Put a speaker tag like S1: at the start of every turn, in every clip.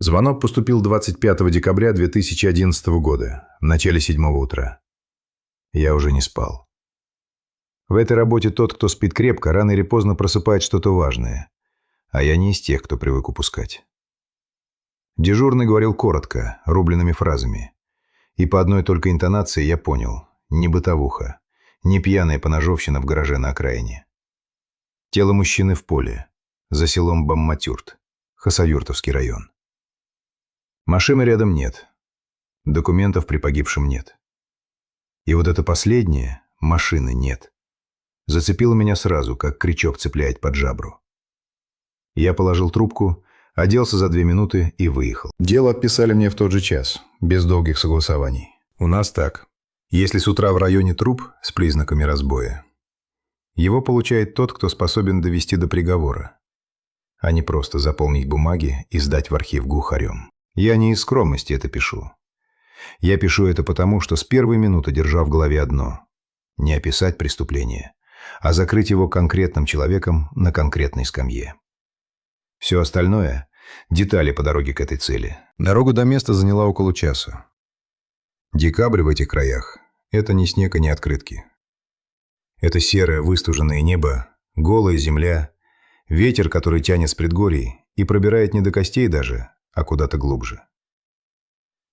S1: Звонок поступил 25 декабря 2011 года, в начале 7 утра. Я уже не спал. В этой работе тот, кто спит крепко, рано или поздно просыпает что-то важное. А я не из тех, кто привык упускать. Дежурный говорил коротко, рубленными фразами. И по одной только интонации я понял – не бытовуха, не пьяная поножовщина в гараже на окраине. Тело мужчины в поле, за селом Бамматюрт, Хасавюртовский район. Машины рядом нет. Документов при погибшем нет. И вот это последнее, машины нет, зацепило меня сразу, как крючок цепляет под жабру. Я положил трубку, оделся за 2 минуты и выехал. Дело отписали мне в тот же час, без долгих согласований. У нас так. Если с утра в районе труп с признаками разбоя, его получает тот, кто способен довести до приговора, а не просто заполнить бумаги и сдать в архив глухарем. Я не из скромности это пишу. Я пишу это потому, что с первой минуты держа в голове одно – не описать преступление, а закрыть его конкретным человеком на конкретной скамье. Все остальное – детали по дороге к этой цели. Дорога до места заняла около часа. Декабрь в этих краях – это не снег и не открытки. Это серое выстуженное небо, голая земля, ветер, который тянет с предгорий и пробирает не до костей даже, а куда-то глубже.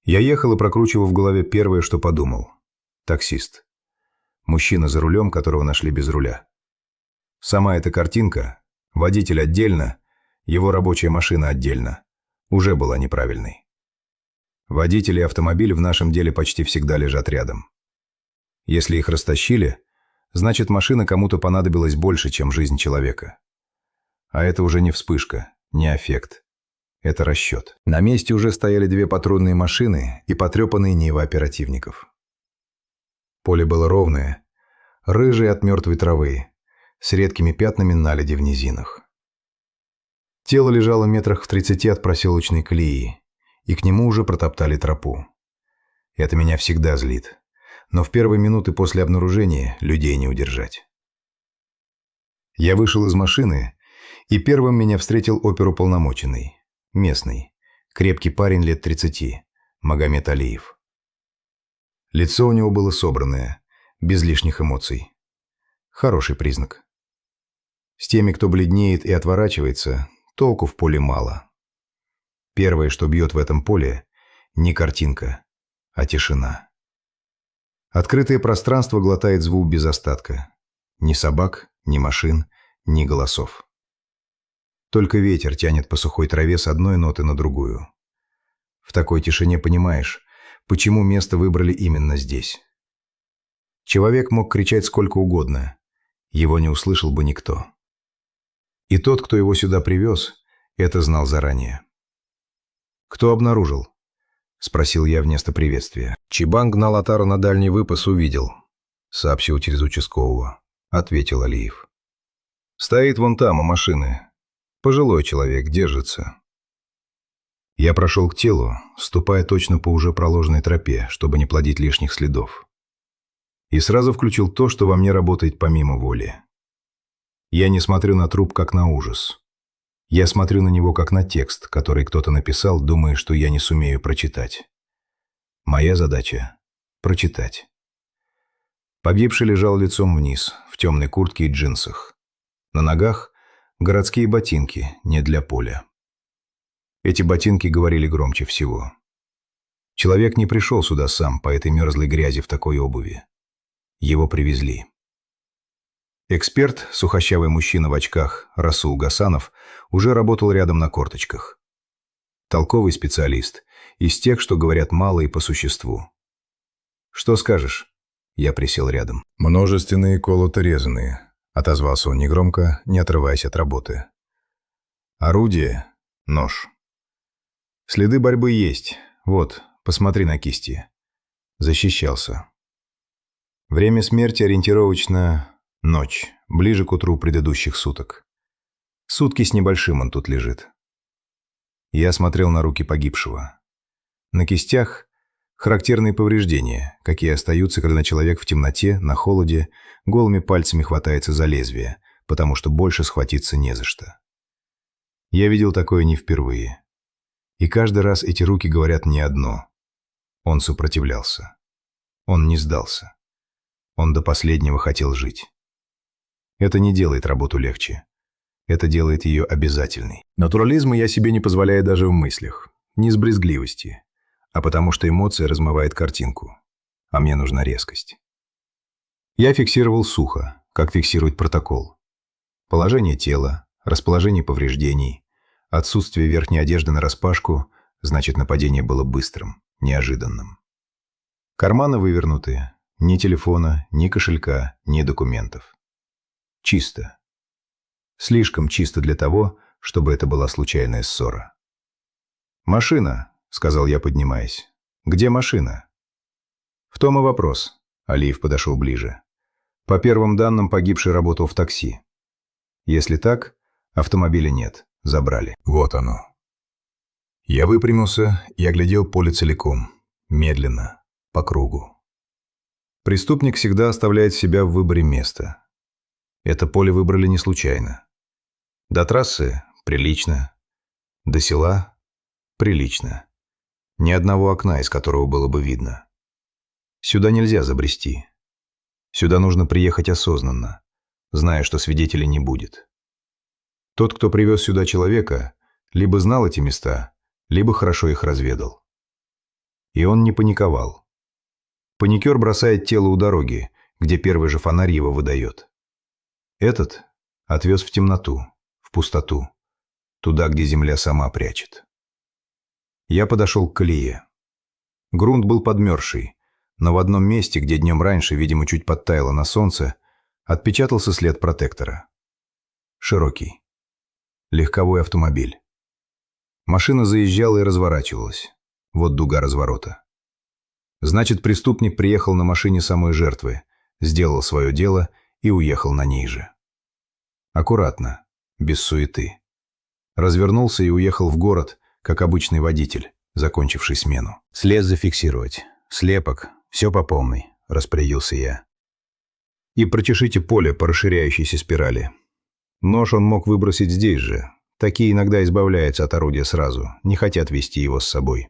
S1: Я ехал и прокручивал в голове первое, что подумал. Таксист. Мужчина за рулем, которого нашли без руля. Сама эта картинка, водитель отдельно, его рабочая машина отдельно, уже была неправильной. Водитель и автомобиль в нашем деле почти всегда лежат рядом. Если их растащили, значит машина кому-то понадобилась больше, чем жизнь человека. А это уже не вспышка, не аффект. Это расчет. На месте уже стояли 2 патрульные машины и потрепанные Нивы оперативников. Поле было ровное, рыжее от мертвой травы, с редкими пятнами наледи в низинах. Тело лежало метрах в 30 от проселочной колеи, и к нему уже протоптали тропу. Это меня всегда злит, но в первые минуты после обнаружения людей не удержать. Я вышел из машины, и первым меня встретил оперуполномоченный. Местный, крепкий парень лет 30, Магомед Алиев. Лицо у него было собранное, без лишних эмоций. Хороший признак. С теми, кто бледнеет и отворачивается, толку в поле мало. Первое, что бьет в этом поле, не картинка, а тишина. Открытое пространство глотает звук без остатка. Ни собак, ни машин, ни голосов. Только ветер тянет по сухой траве с одной ноты на другую. В такой тишине понимаешь, почему место выбрали именно здесь. Человек мог кричать сколько угодно, его не услышал бы никто. И тот, кто его сюда привез, это знал заранее. «Кто обнаружил?» – спросил я вместо приветствия. «Чебан гнал отару на дальний выпас, увидел», – сообщил через участкового, – ответил Алиев. «Стоит вон там, у машины. Пожилой человек, держится». Я прошел к телу, ступая точно по уже проложенной тропе, чтобы не плодить лишних следов. И сразу включил то, что во мне работает помимо воли. Я не смотрю на труп как на ужас. Я смотрю на него как на текст, который кто-то написал, думая, что я не сумею прочитать. Моя задача – прочитать. Погибший лежал лицом вниз, в темной куртке и джинсах. На ногах городские ботинки, не для поля. Эти ботинки говорили громче всего. Человек не пришел сюда сам по этой мерзлой грязи в такой обуви. Его привезли. Эксперт, сухощавый мужчина в очках, Расул Гасанов, уже работал рядом на корточках. Толковый специалист, из тех, что говорят мало и по существу. «Что скажешь?» Я присел рядом. «Множественные колото-резанные», — отозвался он негромко, не отрываясь от работы. «Орудие — нож. Следы борьбы есть. Вот, посмотри на кисти. Защищался. Время смерти ориентировочно ночь, ближе к утру предыдущих суток. Сутки с небольшим он тут лежит». Я смотрел на руки погибшего. На кистях характерные повреждения, какие остаются, когда человек в темноте, на холоде, голыми пальцами хватается за лезвие, потому что больше схватиться не за что. Я видел такое не впервые. И каждый раз эти руки говорят не одно. Он сопротивлялся. Он не сдался. Он до последнего хотел жить. Это не делает работу легче. Это делает ее обязательной. Натурализма я себе не позволяю даже в мыслях. Не с брезгливости, а потому что эмоция размывает картинку. А мне нужна резкость. Я фиксировал сухо, как фиксирует протокол. Положение тела, расположение повреждений, отсутствие верхней одежды нараспашку, значит, нападение было быстрым, неожиданным. Карманы вывернуты, ни телефона, ни кошелька, ни документов. Чисто. Слишком чисто для того, чтобы это была случайная ссора. «Машина», — сказал я, поднимаясь. «Где машина?» «В том и вопрос», — Алиев подошел ближе. «По первым данным, погибший работал в такси. Если так, автомобиля нет, забрали». Вот оно. Я выпрямился и оглядел поле целиком, медленно, по кругу. Преступник всегда оставляет себя в выборе места. Это поле выбрали не случайно. До трассы – прилично. До села – прилично. Ни одного окна, из которого было бы видно. Сюда нельзя забрести. Сюда нужно приехать осознанно, зная, что свидетелей не будет. Тот, кто привез сюда человека, либо знал эти места, либо хорошо их разведал. И он не паниковал. Паникер бросает тело у дороги, где первый же фонарь его выдает. Этот отвез в темноту, в пустоту, туда, где земля сама прячет. Я подошел к колее. Грунт был подмерзший, но в одном месте, где днем раньше, видимо, чуть подтаяло на солнце, отпечатался след протектора. Широкий. Легковой автомобиль. Машина заезжала и разворачивалась. Вот дуга разворота. Значит, преступник приехал на машине самой жертвы, сделал свое дело и уехал на ней же. Аккуратно, без суеты. Развернулся и уехал в город, как обычный водитель, закончивший смену. «След зафиксировать. Слепок. Все по полной», – распорядился я. «И прочешите поле по расширяющейся спирали. Нож он мог выбросить здесь же. Такие иногда избавляются от орудия сразу, не хотят вести его с собой».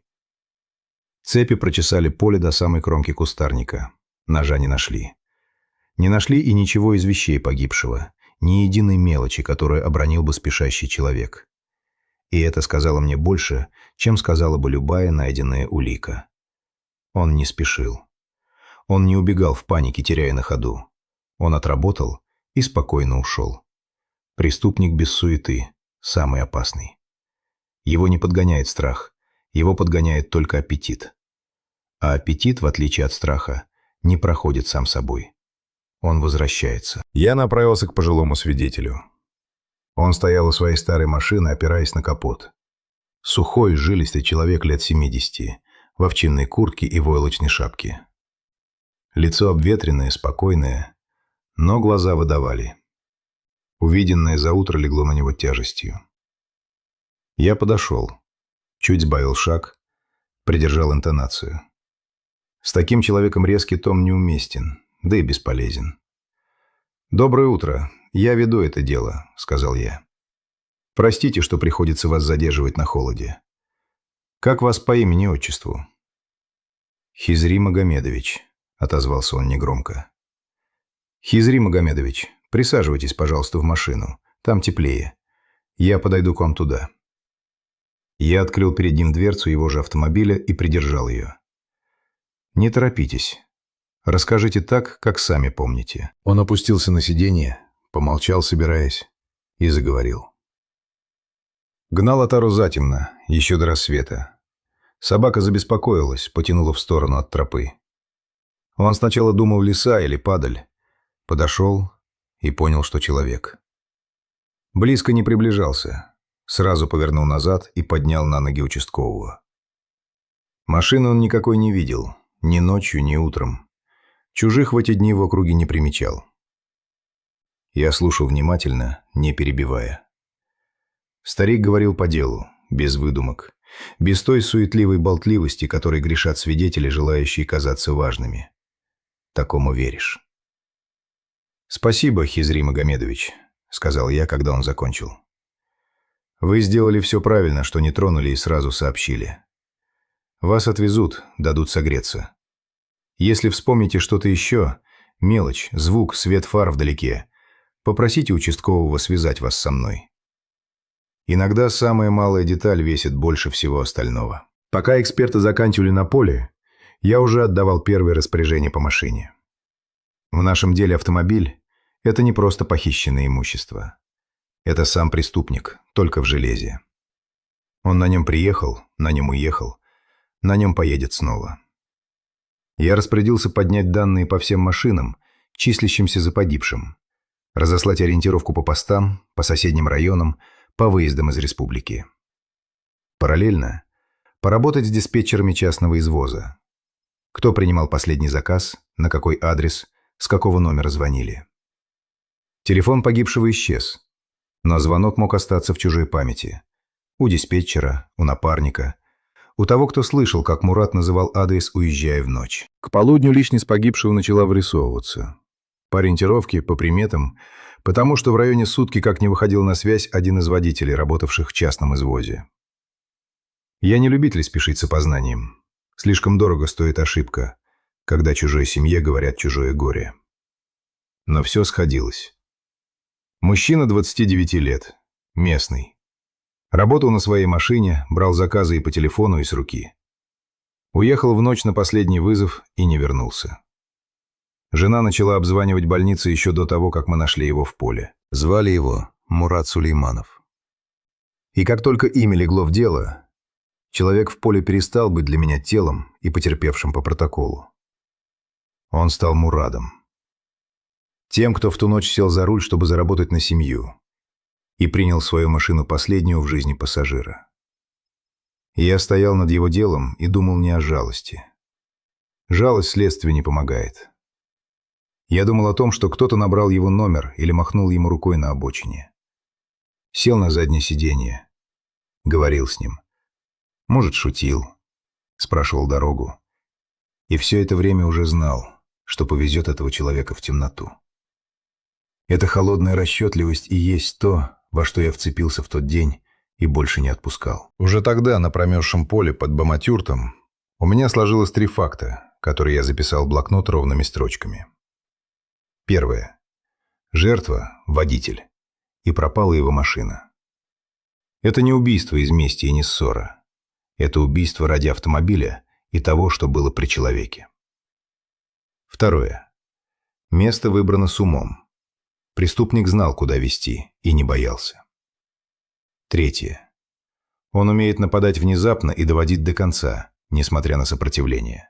S1: Цепи прочесали поле до самой кромки кустарника. Ножа не нашли. Не нашли и ничего из вещей погибшего, ни единой мелочи, которую обронил бы спешащий человек. И это сказало мне больше, чем сказала бы любая найденная улика. Он не спешил. Он не убегал в панике, теряя на ходу. Он отработал и спокойно ушел. Преступник без суеты, самый опасный. Его не подгоняет страх, его подгоняет только аппетит. А аппетит, в отличие от страха, не проходит сам собой. Он возвращается. Я направился к пожилому свидетелю. Он стоял у своей старой машины, опираясь на капот. Сухой, жилистый человек лет 70, в овчинной куртке и войлочной шапке. Лицо обветренное, спокойное, но глаза выдавали. Увиденное за утро легло на него тяжестью. Я подошел, чуть сбавил шаг, придержал интонацию. С таким человеком резкий тон неуместен, да и бесполезен. «Доброе утро. Я веду это дело», — сказал я. «Простите, что приходится вас задерживать на холоде. Как вас по имени-отчеству?» «Хизри Магомедович», — отозвался он негромко. «Хизри Магомедович, присаживайтесь, пожалуйста, в машину. Там теплее. Я подойду к вам туда». Я открыл перед ним дверцу его же автомобиля и придержал ее. «Не торопитесь. Расскажите так, как сами помните». Он опустился на сиденье, помолчал, собираясь, и заговорил. Гнал отару затемно, еще до рассвета. Собака забеспокоилась, потянула в сторону от тропы. Он сначала думал лиса или падаль. Подошел и понял, что человек. Близко не приближался. Сразу повернул назад и поднял на ноги участкового. Машины он никакой не видел. Ни ночью, ни утром. Чужих в эти дни в округе не примечал. Я слушал внимательно, не перебивая. Старик говорил по делу, без выдумок, без той суетливой болтливости, которой грешат свидетели, желающие казаться важными. Такому веришь. «Спасибо, Хизри Магомедович», — сказал я, когда он закончил. Вы сделали все правильно, что не тронули и сразу сообщили. Вас отвезут, дадут согреться. Если вспомните что-то еще, мелочь, звук, свет фар вдалеке, попросите участкового связать вас со мной. Иногда самая малая деталь весит больше всего остального. Пока эксперты заканчивали на поле, я уже отдавал первые распоряжения по машине. В нашем деле автомобиль – это не просто похищенное имущество. Это сам преступник, только в железе. Он на нем приехал, на нем уехал, на нем поедет снова. Я распорядился поднять данные по всем машинам, числящимся за погибшим, разослать ориентировку по постам, по соседним районам, по выездам из республики. Параллельно поработать с диспетчерами частного извоза. Кто принимал последний заказ, на какой адрес, с какого номера звонили. Телефон погибшего исчез, но звонок мог остаться в чужой памяти. У диспетчера, у напарника, у того, кто слышал, как Мурат называл адрес, уезжая в ночь. К полудню личность погибшего начала вырисовываться. По ориентировке, по приметам, потому что в районе сутки как не выходил на связь один из водителей, работавших в частном извозе. Я не любитель спешить с опознанием. Слишком дорого стоит ошибка, когда чужой семье говорят чужое горе. Но все сходилось. Мужчина 29 лет, местный. Работал на своей машине, брал заказы и по телефону, и с руки. Уехал в ночь на последний вызов и не вернулся. Жена начала обзванивать больницы еще до того, как мы нашли его в поле. Звали его Мурат Сулейманов. И как только имя легло в дело, человек в поле перестал быть для меня телом и потерпевшим по протоколу. Он стал Мурадом. Тем, кто в ту ночь сел за руль, чтобы заработать на семью, и принял свою машину последнюю в жизни пассажира. Я стоял над его делом и думал не о жалости. Жалость следствию не помогает. Я думал о том, что кто-то набрал его номер или махнул ему рукой на обочине. Сел на заднее сиденье, говорил с ним. Может, шутил, спрашивал дорогу. И все это время уже знал, что повезет этого человека в темноту. Эта холодная расчетливость и есть то, во что я вцепился в тот день и больше не отпускал. Уже тогда на промерзшем поле под Баматюртом у меня сложилось 3 факта, которые я записал в блокнот ровными строчками. Первое. Жертва – водитель, и пропала его машина. Это не убийство из мести и не ссора. Это убийство ради автомобиля и того, что было при человеке. Второе. Место выбрано с умом. Преступник знал, куда вести, и не боялся. Третье. Он умеет нападать внезапно и доводить до конца, несмотря на сопротивление.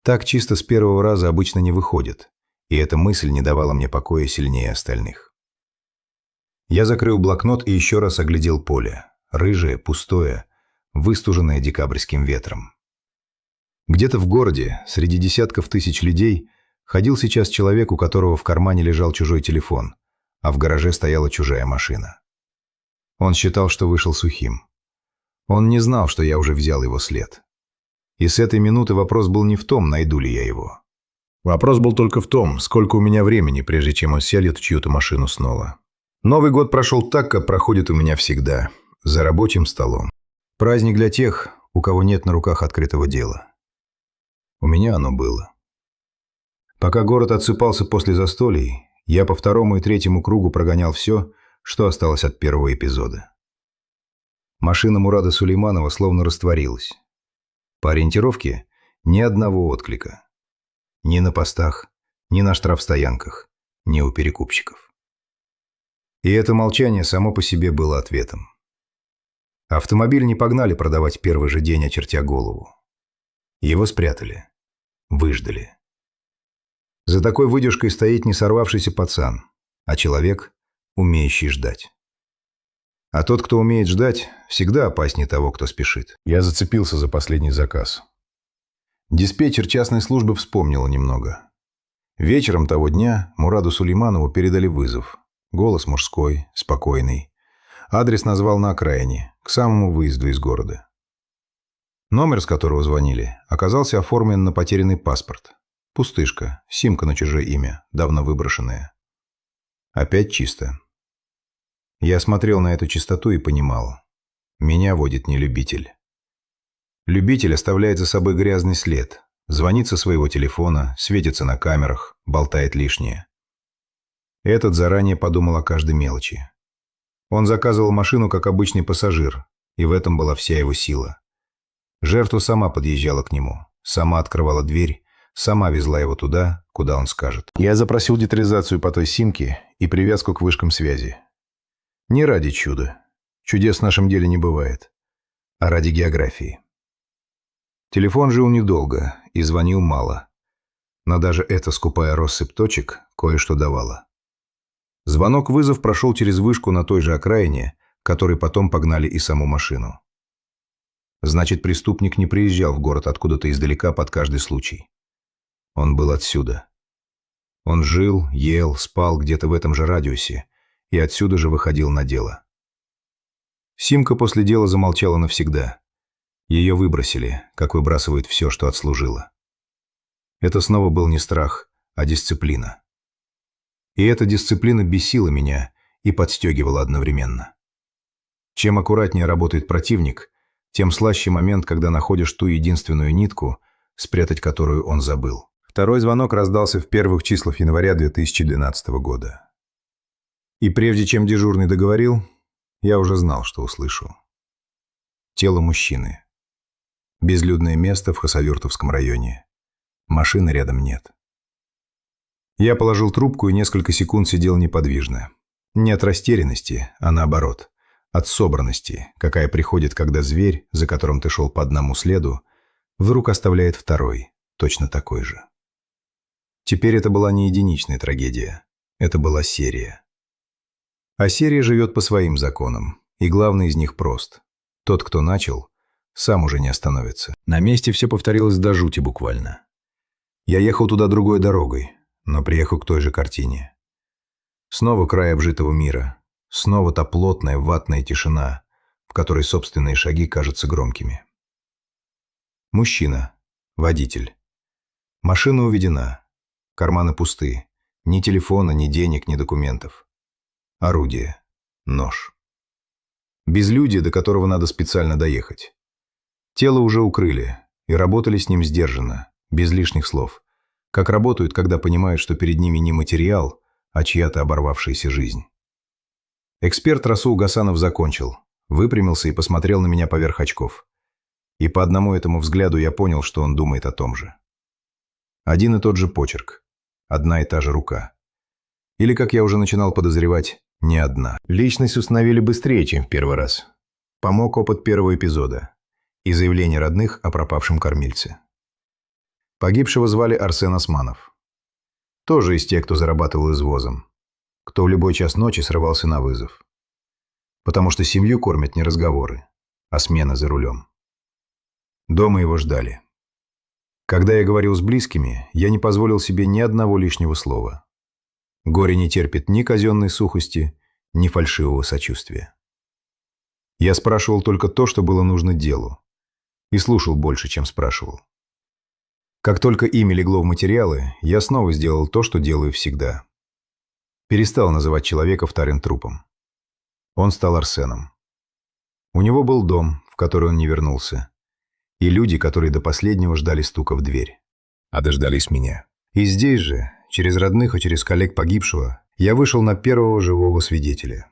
S1: Так чисто с первого раза обычно не выходит, и эта мысль не давала мне покоя сильнее остальных. Я закрыл блокнот и еще раз оглядел поле. Рыжее, пустое, выстуженное декабрьским ветром. Где-то в городе, среди десятков тысяч людей, ходил сейчас человек, у которого в кармане лежал чужой телефон, а в гараже стояла чужая машина. Он считал, что вышел сухим. Он не знал, что я уже взял его след. И с этой минуты вопрос был не в том, найду ли я его. Вопрос был только в том, сколько у меня времени, прежде чем он сядет в чью-то машину снова. Новый год прошел так, как проходит у меня всегда, за рабочим столом. Праздник для тех, у кого нет на руках открытого дела. У меня оно было. Пока город отсыпался после застолий, я по 2-му и 3-му кругу прогонял все, что осталось от первого эпизода. Машина Мурада Сулейманова словно растворилась. По ориентировке ни одного отклика. Ни на постах, ни на штрафстоянках, ни у перекупщиков. И это молчание само по себе было ответом. Автомобиль не погнали продавать первый же день, очертя голову. Его спрятали, выждали. За такой выдержкой стоит не сорвавшийся пацан, а человек, умеющий ждать. А тот, кто умеет ждать, всегда опаснее того, кто спешит. Я зацепился за последний заказ. Диспетчер частной службы вспомнила немного. Вечером того дня Мураду Сулейманову передали вызов. Голос мужской, спокойный. Адрес назвал на окраине, к самому выезду из города. Номер, с которого звонили, оказался оформлен на потерянный паспорт. Пустышка, симка на чужое имя, давно выброшенная. Опять чисто. Я смотрел на эту частоту и понимал. Меня водит не любитель. Любитель оставляет за собой грязный след, звонит со своего телефона, светится на камерах, болтает лишнее. Этот заранее подумал о каждой мелочи. Он заказывал машину как обычный пассажир, и в этом была вся его сила. Жертва сама подъезжала к нему, сама открывала дверь, сама везла его туда, куда он скажет. Я запросил детализацию по той симке и привязку к вышкам связи. Не ради чуда. Чудес в нашем деле не бывает. А ради географии. Телефон жил недолго и звонил мало. Но даже эта скупая россыпь точек кое-что давала. Звонок-вызов прошел через вышку на той же окраине, которой потом погнали и саму машину. Значит, преступник не приезжал в город откуда-то издалека под каждый случай. Он был отсюда. Он жил, ел, спал где-то в этом же радиусе и отсюда же выходил на дело. Симка после дела замолчала навсегда. Ее выбросили, как выбрасывают все, что отслужило. Это снова был не страх, а дисциплина. И эта дисциплина бесила меня и подстегивала одновременно. Чем аккуратнее работает противник, тем слаще момент, когда находишь ту единственную нитку, спрятать которую он забыл. Второй звонок раздался в первых числах января 2012 года. И прежде чем дежурный договорил, я уже знал, что услышу. Тело мужчины. Безлюдное место в Хасавюртовском районе. Машины рядом нет. Я положил трубку и несколько секунд сидел неподвижно. Не от растерянности, а наоборот. От собранности, какая приходит, когда зверь, за которым ты шел по одному следу, вдруг оставляет второй, точно такой же. Теперь это была не единичная трагедия. Это была серия. А серия живет по своим законам, и главный из них прост. Тот, кто начал, сам уже не остановится. На месте все повторилось до жути буквально. Я ехал туда другой дорогой, но приехал к той же картине. Снова край обжитого мира, снова та плотная ватная тишина, в которой собственные шаги кажутся громкими. Мужчина, водитель. Машина уведена, карманы пусты, ни телефона, ни денег, ни документов. Орудие, нож. Безлюдие, до которого надо специально доехать. Тело уже укрыли и работали с ним сдержанно, без лишних слов, как работают, когда понимают, что перед ними не материал, а чья-то оборвавшаяся жизнь. Эксперт Расул Гасанов закончил, выпрямился и посмотрел на меня поверх очков. И по одному этому взгляду я понял, что он думает о том же. Один и тот же почерк, одна и та же рука. Или, как я уже начинал подозревать, не одна. Личность установили быстрее, чем в первый раз. Помог опыт первого эпизода и заявление родных о пропавшем кормильце. Погибшего звали Арсен Османов. Тоже из тех, кто зарабатывал извозом. Кто в любой час ночи срывался на вызов. Потому что семью кормят не разговоры, а смена за рулем. Дома его ждали. Когда я говорил с близкими, я не позволил себе ни одного лишнего слова. Горе не терпит ни казенной сухости, ни фальшивого сочувствия. Я спрашивал только то, что было нужно делу. И слушал больше, чем спрашивал. Как только имя легло в материалы, я снова сделал то, что делаю всегда. Перестал называть человека вторым трупом. Он стал Арсеном. У него был дом, в который он не вернулся. И люди, которые до последнего ждали стука в дверь. А дождались меня. И здесь же, через родных и через коллег погибшего, я вышел на первого живого свидетеля.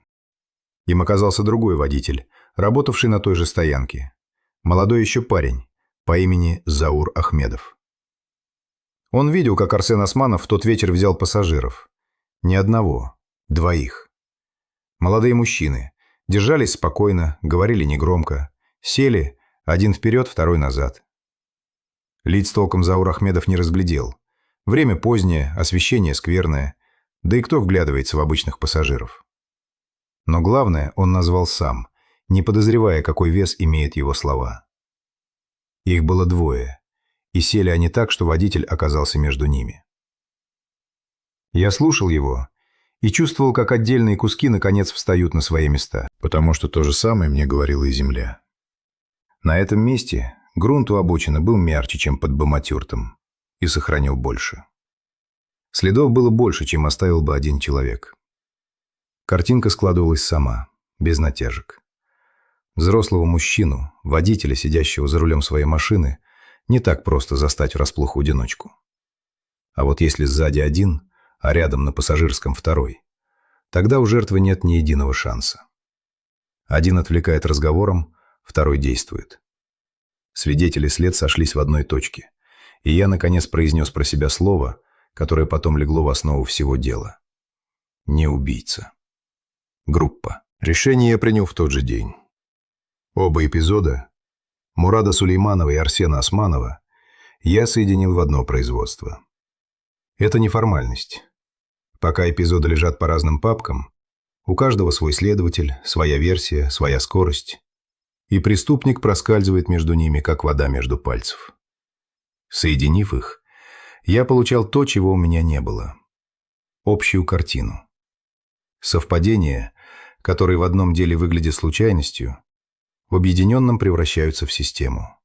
S1: Им оказался другой водитель, работавший на той же стоянке. Молодой еще парень, по имени Заур Ахмедов. Он видел, как Арсен Османов в тот вечер взял пассажиров. Не одного, двоих. Молодые мужчины. Держались спокойно, говорили негромко. Сели, один вперед, второй назад. Лиц толком Заур Ахмедов не разглядел. Время позднее, освещение скверное. Да и кто вглядывается в обычных пассажиров? Но главное он назвал сам, не подозревая, какой вес имеют его слова. Их было двое, и сели они так, что водитель оказался между ними. Я слушал его и чувствовал, как отдельные куски наконец встают на свои места, потому что то же самое мне говорила и земля. На этом месте грунт у обочины был мягче, чем под Баматюртом, и сохранил больше. Следов было больше, чем оставил бы один человек. Картинка складывалась сама, без натяжек. Взрослого мужчину, водителя, сидящего за рулем своей машины, не так просто застать врасплох в одиночку. А вот если сзади один, а рядом на пассажирском второй, тогда у жертвы нет ни единого шанса. Один отвлекает разговором, второй действует. Свидетели след сошлись в одной точке, и я, наконец, произнес про себя слово, которое потом легло в основу всего дела. Не убийца. Группа. Решение я принял в тот же день. Оба эпизода, Мурада Сулейманова и Арсена Османова, я соединил в одно производство. Это не формальность. Пока эпизоды лежат по разным папкам, у каждого свой следователь, своя версия, своя скорость, и преступник проскальзывает между ними, как вода между пальцев. Соединив их, я получал то, чего у меня не было. Общую картину. Совпадения, которые в одном деле выглядят случайностью, в объединенном превращаются в систему.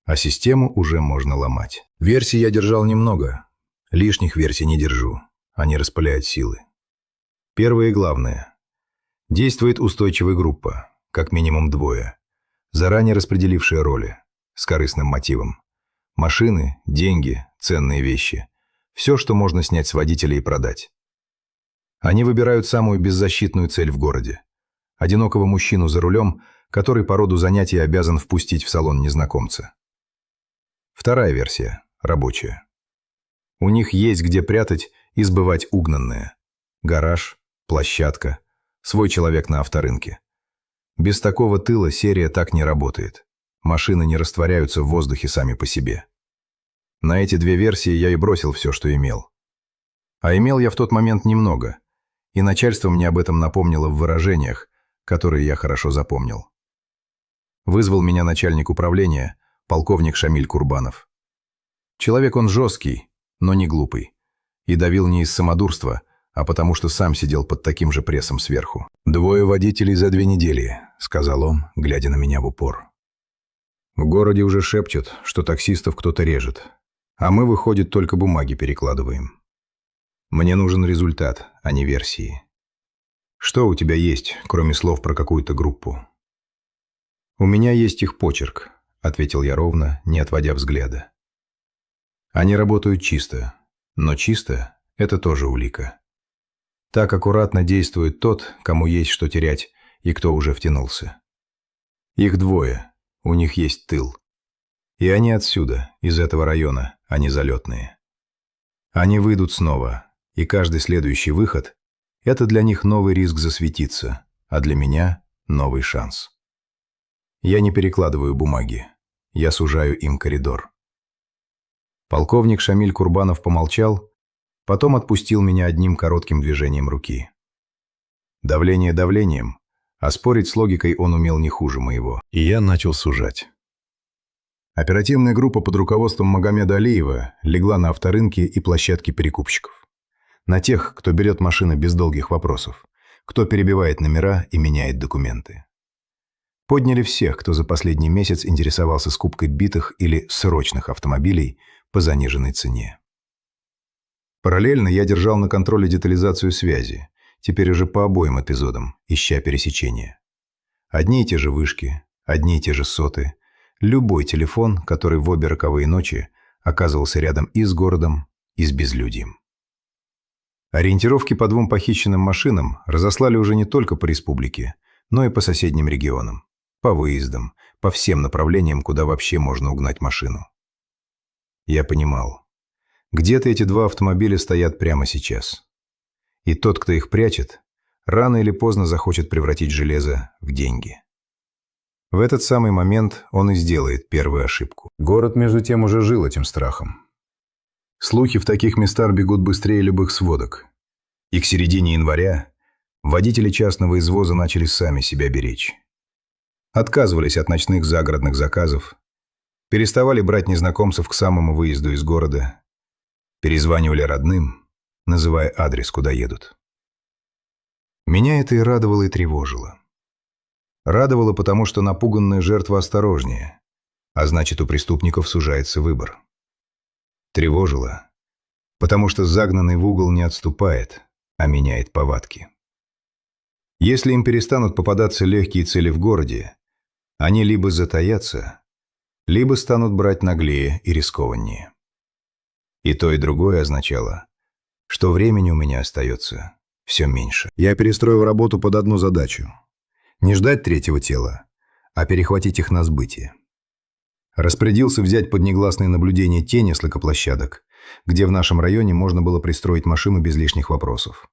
S1: А систему уже можно ломать. Версий я держал немного. Лишних версий не держу. Они распыляют силы. Первое и главное. Действует устойчивая группа, как минимум двое, заранее распределившие роли, с корыстным мотивом. Машины, деньги, ценные вещи. Все, что можно снять с водителя и продать. Они выбирают самую беззащитную цель в городе. Одинокого мужчину за рулем, который по роду занятий обязан впустить в салон незнакомца. Вторая версия, рабочая. У них есть где прятать и сбывать угнанное. Гараж, площадка, свой человек на авторынке. Без такого тыла серия так не работает. Машины не растворяются в воздухе сами по себе. На эти две версии я и бросил все, что имел. А имел я в тот момент немного, и начальство мне об этом напомнило в выражениях, которые я хорошо запомнил. Вызвал меня начальник управления, полковник Шамиль Курбанов. Человек он жесткий, но не глупый, и давил не из самодурства, а потому что сам сидел под таким же прессом сверху. «Двое водителей за 2 недели», — сказал он, глядя на меня в упор. «В городе уже шепчут, что таксистов кто-то режет, а мы, выходит, только бумаги перекладываем. Мне нужен результат, а не версии. Что у тебя есть, кроме слов про какую-то группу?» «У меня есть их почерк», — ответил я ровно, не отводя взгляда. «Они работают чисто, но чисто — это тоже улика. Так аккуратно действует тот, кому есть что терять и кто уже втянулся. Их двое, у них есть тыл. И они отсюда, из этого района, они залетные. Они выйдут снова, и каждый следующий выход — это для них новый риск засветиться, а для меня — новый шанс. Я не перекладываю бумаги, я сужаю им коридор». Полковник Шамиль Курбанов помолчал, потом отпустил меня одним коротким движением руки. Давление давлением, а спорить с логикой он умел не хуже моего, и я начал сужать. Оперативная группа под руководством Магомеда Алиева легла на авторынке и площадке перекупщиков. На тех, кто берет машины без долгих вопросов, кто перебивает номера и меняет документы. Подняли всех, кто за последний месяц интересовался скупкой битых или срочных автомобилей по заниженной цене. Параллельно я держал на контроле детализацию связи, теперь уже по обоим эпизодам, ища пересечения. Одни и те же вышки, одни и те же соты, любой телефон, который в обе роковые ночи оказывался рядом и с городом, и с безлюдьем. Ориентировки по 2 похищенным машинам разослали уже не только по республике, но и по соседним регионам, по выездам, по всем направлениям, куда вообще можно угнать машину. Я понимал, где-то эти 2 автомобиля стоят прямо сейчас. И тот, кто их прячет, рано или поздно захочет превратить железо в деньги. В этот самый момент он и сделает первую ошибку. Город, между тем, уже жил этим страхом. Слухи в таких местах бегут быстрее любых сводок. И к середине января водители частного извоза начали сами себя беречь. Отказывались от ночных загородных заказов, переставали брать незнакомцев к самому выезду из города, перезванивали родным, называя адрес, куда едут. Меня это и радовало, и тревожило. Радовало, потому что напуганная жертва осторожнее, а значит, у преступников сужается выбор. Тревожило, потому что загнанный в угол не отступает, а меняет повадки. Если им перестанут попадаться легкие цели в городе, они либо затаятся, либо станут брать наглее и рискованнее. И то, и другое означало, что времени у меня остается все меньше. Я перестроил работу под одну задачу – не ждать третьего тела, а перехватить их на сбытие. Распорядился взять под негласное наблюдение те несколько площадок, где в нашем районе можно было пристроить машину без лишних вопросов.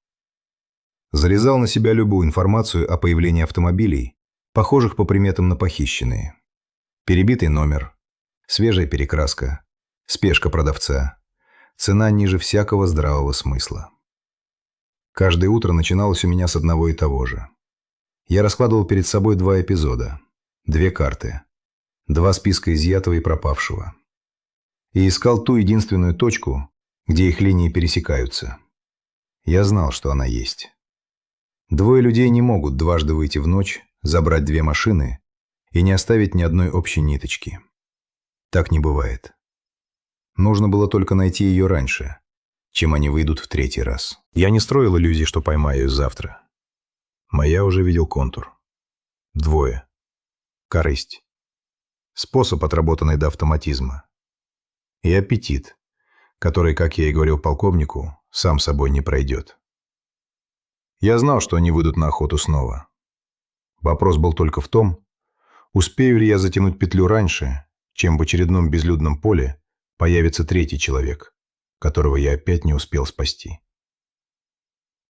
S1: Зарезал на себя любую информацию о появлении автомобилей, похожих по приметам на похищенные. Перебитый номер, свежая перекраска, спешка продавца, цена ниже всякого здравого смысла. Каждое утро начиналось у меня с одного и того же. Я раскладывал перед собой 2 эпизода, 2 карты, 2 списка изъятого и пропавшего. И искал ту единственную точку, где их линии пересекаются. Я знал, что она есть. 2 людей не могут дважды выйти в ночь, забрать 2 машины и не оставить ни одной общей ниточки. Так не бывает. Нужно было только найти ее раньше, чем они выйдут в 3-й раз. Я не строил иллюзий, что поймаю их завтра. Моя уже видел контур. 2. Корысть. Способ, отработанный до автоматизма. И аппетит, который, как я и говорил полковнику, сам собой не пройдет. Я знал, что они выйдут на охоту снова. Вопрос был только в том, успею ли я затянуть петлю раньше, чем в очередном безлюдном поле появится 3-й человек, которого я опять не успел спасти.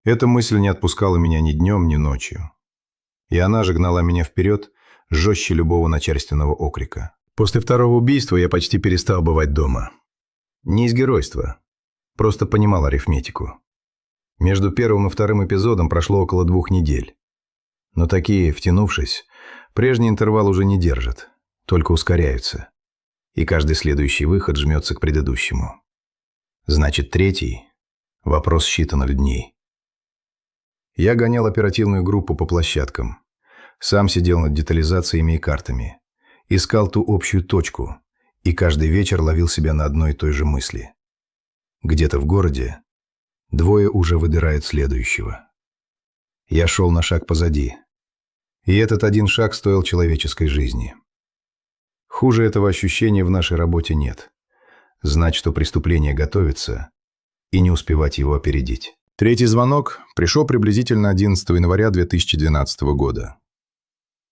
S1: Эта мысль не отпускала меня ни днем, ни ночью. И она же гнала меня вперед жестче любого начальственного окрика. После 2-го убийства я почти перестал бывать дома. Не из геройства, просто понимал арифметику. Между 1-м и 2-м эпизодом прошло около 2 недель. Но такие, втянувшись, прежний интервал уже не держат, только ускоряются. И каждый следующий выход жмется к предыдущему. Значит, 3-й – вопрос считанных дней. Я гонял оперативную группу по площадкам. Сам сидел над детализациями и картами. Искал ту общую точку. И каждый вечер ловил себя на одной и той же мысли. Где-то в городе 2 уже выбирают следующего. Я шел на шаг позади. И этот один шаг стоил человеческой жизни. Хуже этого ощущения в нашей работе нет. Знать, что преступление готовится, и не успевать его опередить. 3-й звонок пришел приблизительно 11 января 2012 года.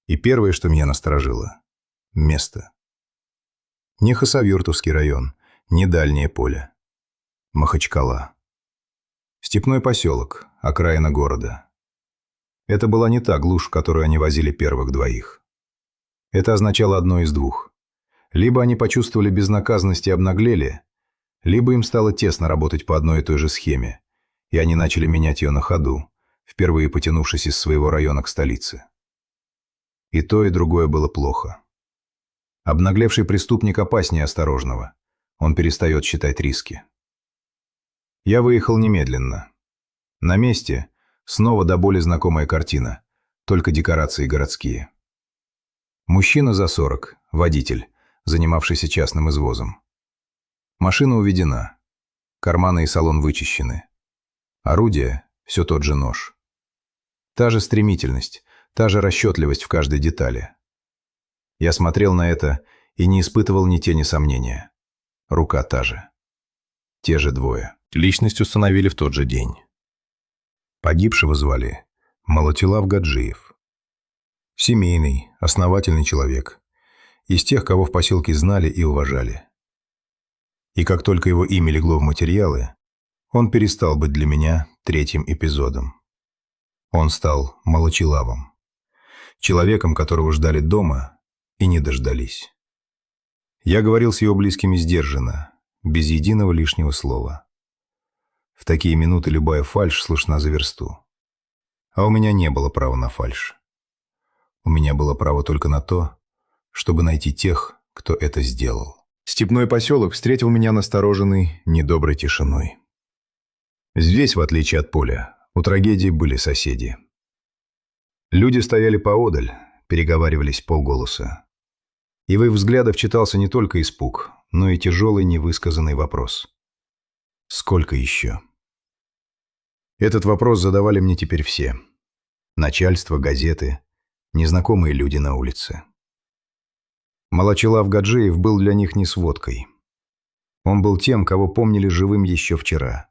S1: И первое, что меня насторожило – место. Не Хасавюртовский район, не дальнее поле. Махачкала. Степной поселок, окраина города. Это была не та глушь, в которую они возили первых 2. Это означало одно из 2. Либо они почувствовали безнаказанность и обнаглели, либо им стало тесно работать по одной и той же схеме, и они начали менять ее на ходу, впервые потянувшись из своего района к столице. И то, и другое было плохо. Обнаглевший преступник опаснее осторожного. Он перестает считать риски. Я выехал немедленно. На месте снова до боли знакомая картина, только декорации городские. Мужчина за 40, водитель, занимавшийся частным извозом. Машина уведена. Карманы и салон вычищены. Орудие – все тот же нож. Та же стремительность, та же расчетливость в каждой детали. Я смотрел на это и не испытывал ни тени сомнения. Рука та же. Те же 2. Личность установили в тот же день. Погибшего звали Молотилав Гаджиев. Семейный, основательный человек. Из тех, кого в поселке знали и уважали. И как только его имя легло в материалы, он перестал быть для меня 3-м эпизодом. Он стал Молочилавом. Человеком, которого ждали дома и не дождались. Я говорил с его близкими сдержанно, без единого лишнего слова. В такие минуты любая фальшь слышна за версту. А у меня не было права на фальшь. У меня было право только на то, чтобы найти тех, кто это сделал. Степной поселок встретил меня настороженной, недоброй тишиной. Здесь, в отличие от поля, у трагедии были соседи. Люди стояли поодаль, переговаривались полголоса. И в их взглядах читался не только испуг, но и тяжелый невысказанный вопрос. Сколько еще? Этот вопрос задавали мне теперь все. Начальство, газеты, незнакомые люди на улице. Малачилав Гаджиев был для них не сводкой. Он был тем, кого помнили живым еще вчера.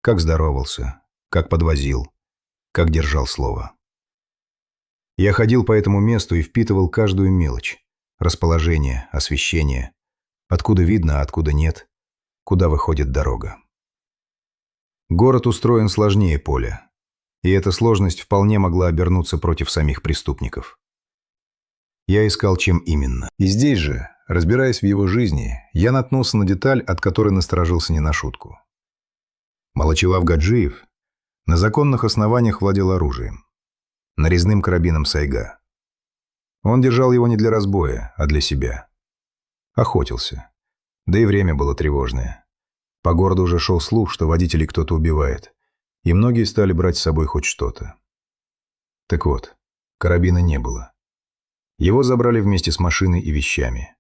S1: Как здоровался, как подвозил, как держал слово. Я ходил по этому месту и впитывал каждую мелочь. Расположение, освещение. Откуда видно, а откуда нет. Куда выходит дорога. Город устроен сложнее поля. И эта сложность вполне могла обернуться против самих преступников. Я искал, чем именно. И здесь же, разбираясь в его жизни, я наткнулся на деталь, от которой насторожился не на шутку. Малачилав Гаджиев на законных основаниях владел оружием. Нарезным карабином Сайга. Он держал его не для разбоя, а для себя. Охотился. Да и время было тревожное. По городу уже шел слух, что водителей кто-то убивает, и многие стали брать с собой хоть что-то. Так вот, карабина не было. Его забрали вместе с машиной и вещами.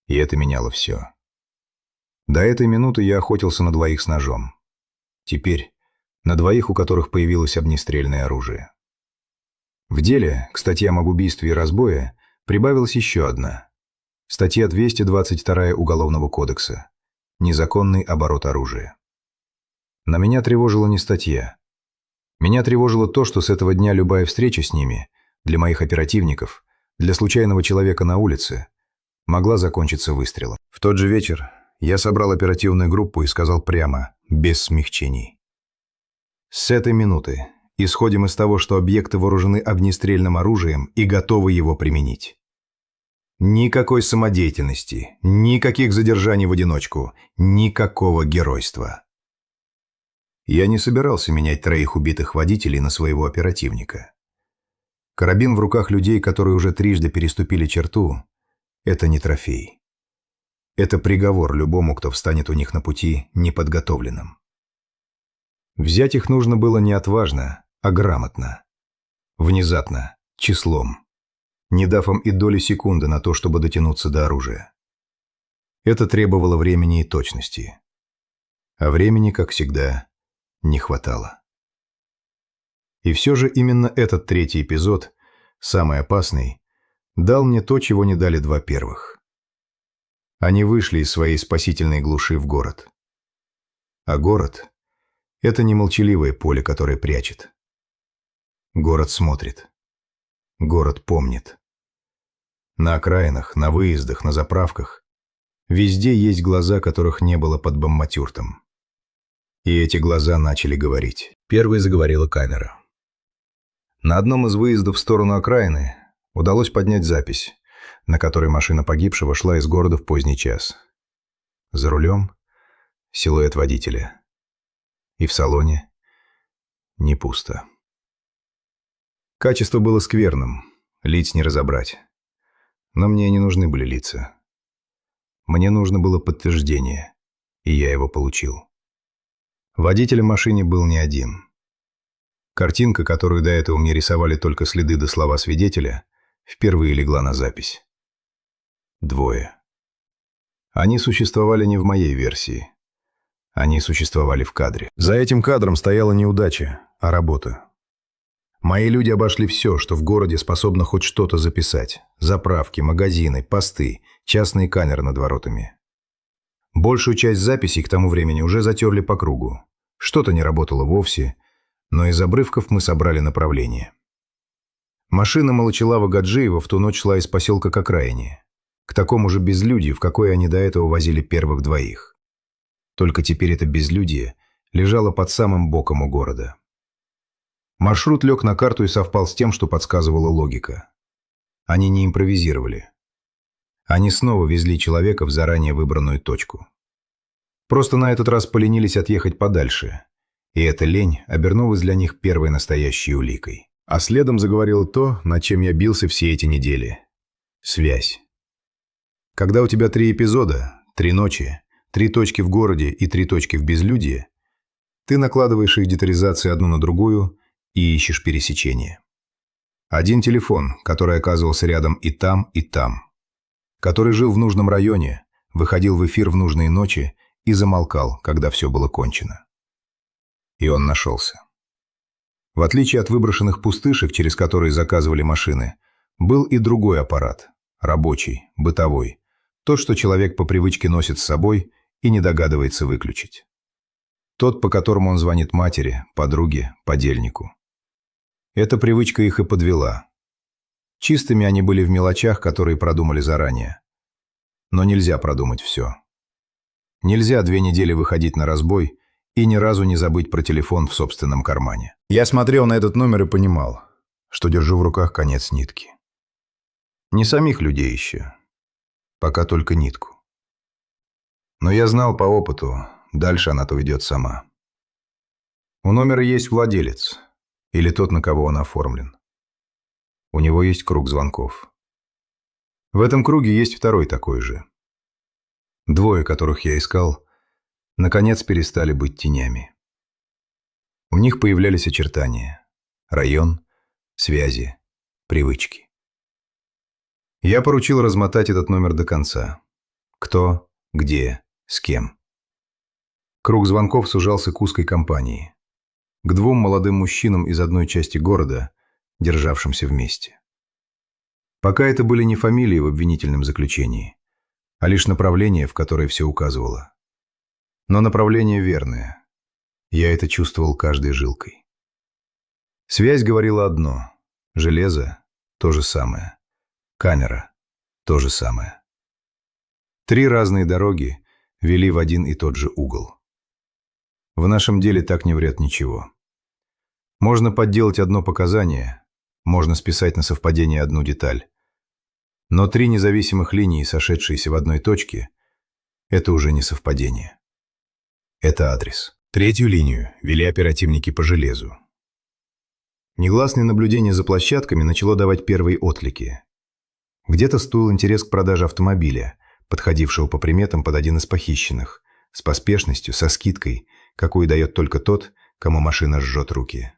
S1: И это меняло все. До этой минуты я охотился на двоих с ножом. Теперь на двоих, у которых появилось огнестрельное оружие. В деле, к статьям об убийстве и разбое, прибавилась еще одна. Статья 222 Уголовного кодекса. Незаконный оборот оружия. Но меня тревожила не статья. Меня тревожило то, что с этого дня любая встреча с ними, для моих оперативников, для случайного человека на улице, могла закончиться выстрелом. В тот же вечер я собрал оперативную группу и сказал прямо, без смягчений. С этой минуты исходим из того, что объекты вооружены огнестрельным оружием и готовы его применить. Никакой самодеятельности, никаких задержаний в одиночку, никакого геройства. Я не собирался менять 3 убитых водителей на своего оперативника. Карабин в руках людей, которые уже трижды переступили черту, это не трофей. Это приговор любому, кто встанет у них на пути неподготовленным. Взять их нужно было не отважно, а грамотно. Внезапно, числом. Не дав им и доли секунды на то, чтобы дотянуться до оружия. Это требовало времени и точности. А времени, как всегда, не хватало. И все же именно этот 3-й эпизод, самый опасный, дал мне то, чего не дали 2 первых. Они вышли из своей спасительной глуши в город. А город – это не молчаливое поле, которое прячет. Город смотрит. Город помнит. На окраинах, на выездах, на заправках. Везде есть глаза, которых не было под бомбатюртом. И эти глаза начали говорить. Первой заговорила камера. На одном из выездов в сторону окраины удалось поднять запись, на которой машина погибшего шла из города в поздний час. За рулем силуэт водителя. И в салоне не пусто. Качество было скверным, лиц не разобрать. Но мне не нужны были лица. Мне нужно было подтверждение, и я его получил. Водителем машины был не один. Картинка, которую до этого мне рисовали только следы до слова свидетеля, впервые легла на запись. 2. Они существовали не в моей версии. Они существовали в кадре. За этим кадром стояла не удача, а работа. Мои люди обошли все, что в городе способно хоть что-то записать. Заправки, магазины, посты, частные камеры над воротами. Большую часть записей к тому времени уже затерли по кругу. Что-то не работало вовсе, но из обрывков мы собрали направление. Машина Малачилава Гаджиева в ту ночь шла из поселка к окраине. К такому же безлюдью, в какое они до этого возили первых 2. Только теперь это безлюдье лежало под самым боком у города. Маршрут лег на карту и совпал с тем, что подсказывала логика. Они не импровизировали. Они снова везли человека в заранее выбранную точку. Просто на этот раз поленились отъехать подальше, и эта лень обернулась для них первой настоящей уликой. А следом заговорило то, над чем я бился все эти недели. Связь. Когда у тебя 3 эпизода, 3 ночи, 3 точки в городе и 3 точки в безлюдье, ты накладываешь их детализации одну на другую и ищешь пересечение. Один телефон, который оказывался рядом и там, который жил в нужном районе, выходил в эфир в нужные ночи и замолкал, когда все было кончено. И он нашелся. В отличие от выброшенных пустышек, через которые заказывали машины, был и другой аппарат – рабочий, бытовой. Тот, что человек по привычке носит с собой и не догадывается выключить. Тот, по которому он звонит матери, подруге, подельнику. Эта привычка их и подвела. Чистыми они были в мелочах, которые продумали заранее. Но нельзя продумать все. Нельзя 2 недели выходить на разбой и ни разу не забыть про телефон в собственном кармане. Я смотрел на этот номер и понимал, что держу в руках конец нитки. Не самих людей еще. Пока только нитку. Но я знал по опыту, дальше она-то уйдет сама. У номера есть владелец, или тот, на кого он оформлен. У него есть круг звонков. В этом круге есть второй такой же. 2, которых я искал, наконец перестали быть тенями. У них появлялись очертания, район, связи, привычки. Я поручил размотать этот номер до конца. Кто, где, с кем. Круг звонков сужался к узкой компании. К 2 молодым мужчинам из одной части города, державшимся вместе. Пока это были не фамилии в обвинительном заключении, а лишь направление, в которое все указывало. Но направление верное. Я это чувствовал каждой жилкой. Связь говорила одно. Железо – то же самое. Камера – то же самое. 3 разные дороги вели в один и тот же угол. В нашем деле так не врет ничего. Можно подделать одно показание, можно списать на совпадение одну деталь. Но 3 независимых линии, сошедшиеся в одной точке – это уже не совпадение. Это адрес. 3-ю линию вели оперативники по железу. Негласное наблюдение за площадками начало давать первые отклики. Где-то стул интерес к продаже автомобиля, подходившего по приметам под один из похищенных, с поспешностью, со скидкой, какую дает только тот, кому машина жжет руки.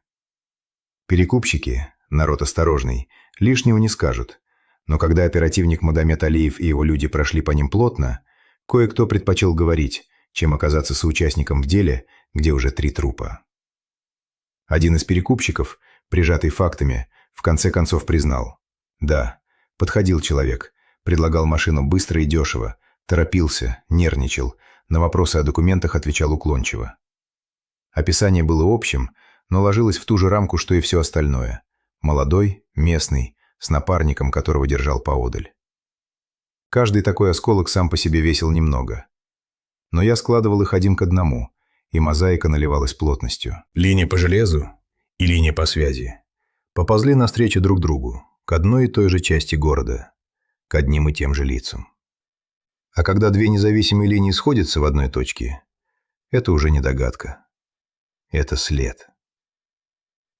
S1: Перекупщики, народ осторожный, лишнего не скажут, но когда оперативник Мадамет Алиев и его люди прошли по ним плотно, кое-кто предпочел говорить, чем оказаться соучастником в деле, где уже 3 трупа. Один из перекупщиков, прижатый фактами, в конце концов признал: да, подходил человек, предлагал машину быстро и дешево, торопился, нервничал, на вопросы о документах отвечал уклончиво. Описание было общим, но ложилось в ту же рамку, что и все остальное. Молодой, местный, с напарником, которого держал поодаль. Каждый такой осколок сам по себе весил немного. Но я складывал их один к одному, и мозаика наливалась плотностью. Линия по железу и линия по связи поползли навстречу друг другу, к одной и той же части города, к одним и тем же лицам. А когда 2 независимые линии сходятся в одной точке, это уже не догадка. Это след.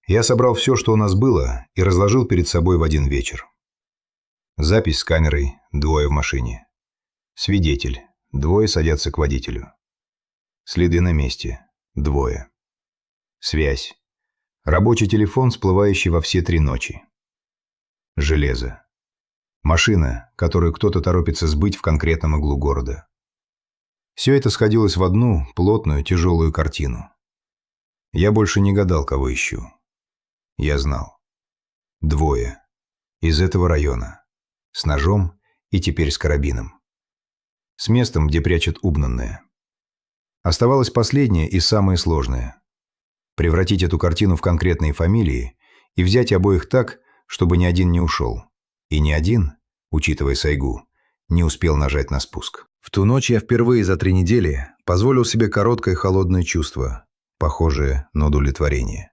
S1: Я собрал все, что у нас было, и разложил перед собой в один вечер. Запись с камерой, 2 в машине. Свидетель, 2 садятся к водителю. Следы на месте, 2. Связь. Рабочий телефон, всплывающий во все 3 ночи. Железо. Машина, которую кто-то торопится сбыть в конкретном углу города. Все это сходилось в одну плотную, тяжелую картину. Я больше не гадал, кого ищу. Я знал. 2. Из этого района. С ножом и теперь с карабином. С местом, где прячут угнанное. Оставалось последнее и самое сложное. Превратить эту картину в конкретные фамилии и взять обоих так, чтобы ни один не ушел. И ни один, учитывая сайгу, не успел нажать на спуск. В ту ночь я впервые за 3 недели позволил себе короткое холодное чувство, похожее на удовлетворение.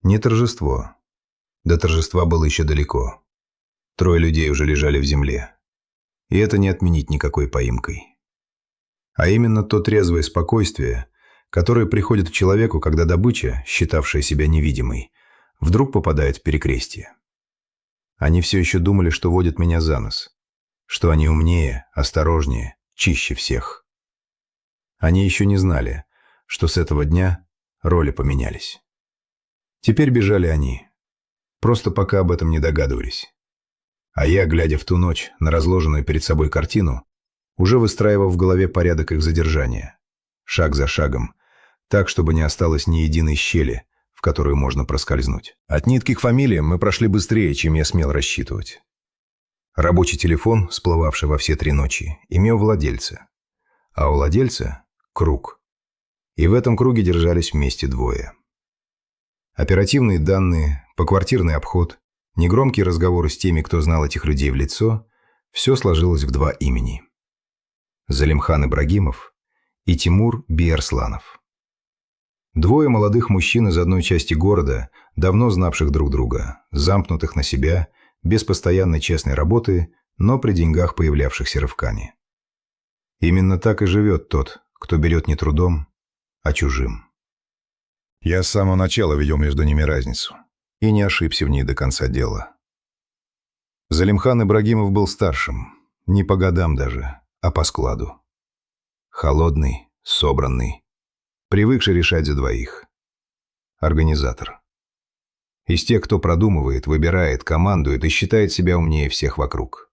S1: Не торжество. До торжества было еще далеко. 3 людей уже лежали в земле. И это не отменить никакой поимкой. А именно то трезвое спокойствие, которое приходит к человеку, когда добыча, считавшая себя невидимой, вдруг попадает в перекрестие. Они все еще думали, что водят меня за нос, что они умнее, осторожнее, чище всех. Они еще не знали, что с этого дня роли поменялись. Теперь бежали они, просто пока об этом не догадывались. А я, глядя в ту ночь на разложенную перед собой картину, уже выстраивал в голове порядок их задержания, шаг за шагом, так, чтобы не осталось ни единой щели в которую можно проскользнуть. От нитки к фамилиям мы прошли быстрее, чем я смел рассчитывать. Рабочий телефон, всплывавший во все 3 ночи, имел владельца. А у владельца – круг. И в этом круге держались вместе 2. Оперативные данные, поквартирный обход, негромкие разговоры с теми, кто знал этих людей в лицо – все сложилось в 2 имени. Залимхан Ибрагимов и Тимур Биарсланов. 2 молодых мужчин из одной части города, давно знавших друг друга, замкнутых на себя, без постоянной честной работы, но при деньгах появлявшихся рывками. Именно так и живет тот, кто берет не трудом, а чужим. Я с самого начала видел между ними разницу и не ошибся в ней до конца дела. Залимхан Ибрагимов был старшим, не по годам даже, а по складу. Холодный, собранный, привыкший решать за 2. Организатор. Из тех, кто продумывает, выбирает, командует и считает себя умнее всех вокруг.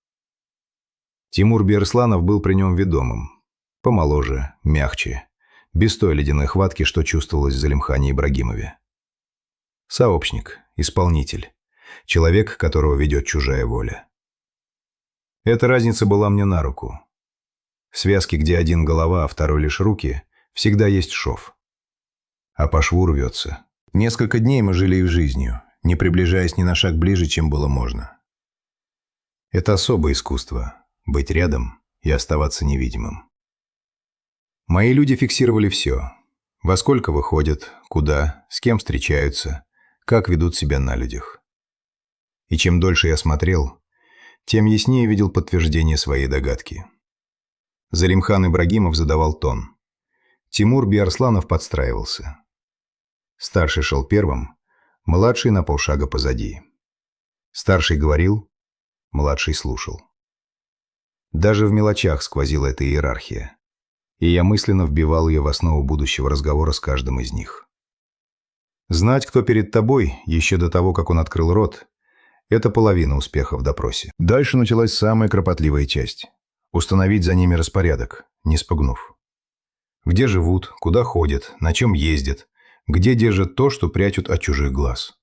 S1: Тимур Биарсланов был при нем ведомым. Помоложе, мягче, без той ледяной хватки, что чувствовалось в Залимхане Ибрагимове. Сообщник, исполнитель, человек, которого ведет чужая воля. Эта разница была мне на руку. В связке, где один голова, а второй лишь руки, всегда есть шов. А по шву рвется. Несколько дней мы жили их жизнью, не приближаясь ни на шаг ближе, чем было можно. Это особое искусство – быть рядом и оставаться невидимым. Мои люди фиксировали все. Во сколько выходят, куда, с кем встречаются, как ведут себя на людях. И чем дольше я смотрел, тем яснее видел подтверждение своей догадки. Залимхан Ибрагимов задавал тон. Тимур Биарсланов подстраивался. Старший шел первым, младший на полшага позади. Старший говорил, младший слушал. Даже в мелочах сквозила эта иерархия, и я мысленно вбивал ее в основу будущего разговора с каждым из них. Знать, кто перед тобой, еще до того, как он открыл рот, это половина успеха в допросе. Дальше началась самая кропотливая часть – установить за ними распорядок, не спугнув. Где живут, куда ходят, на чем ездят, где держат то, что прячут от чужих глаз.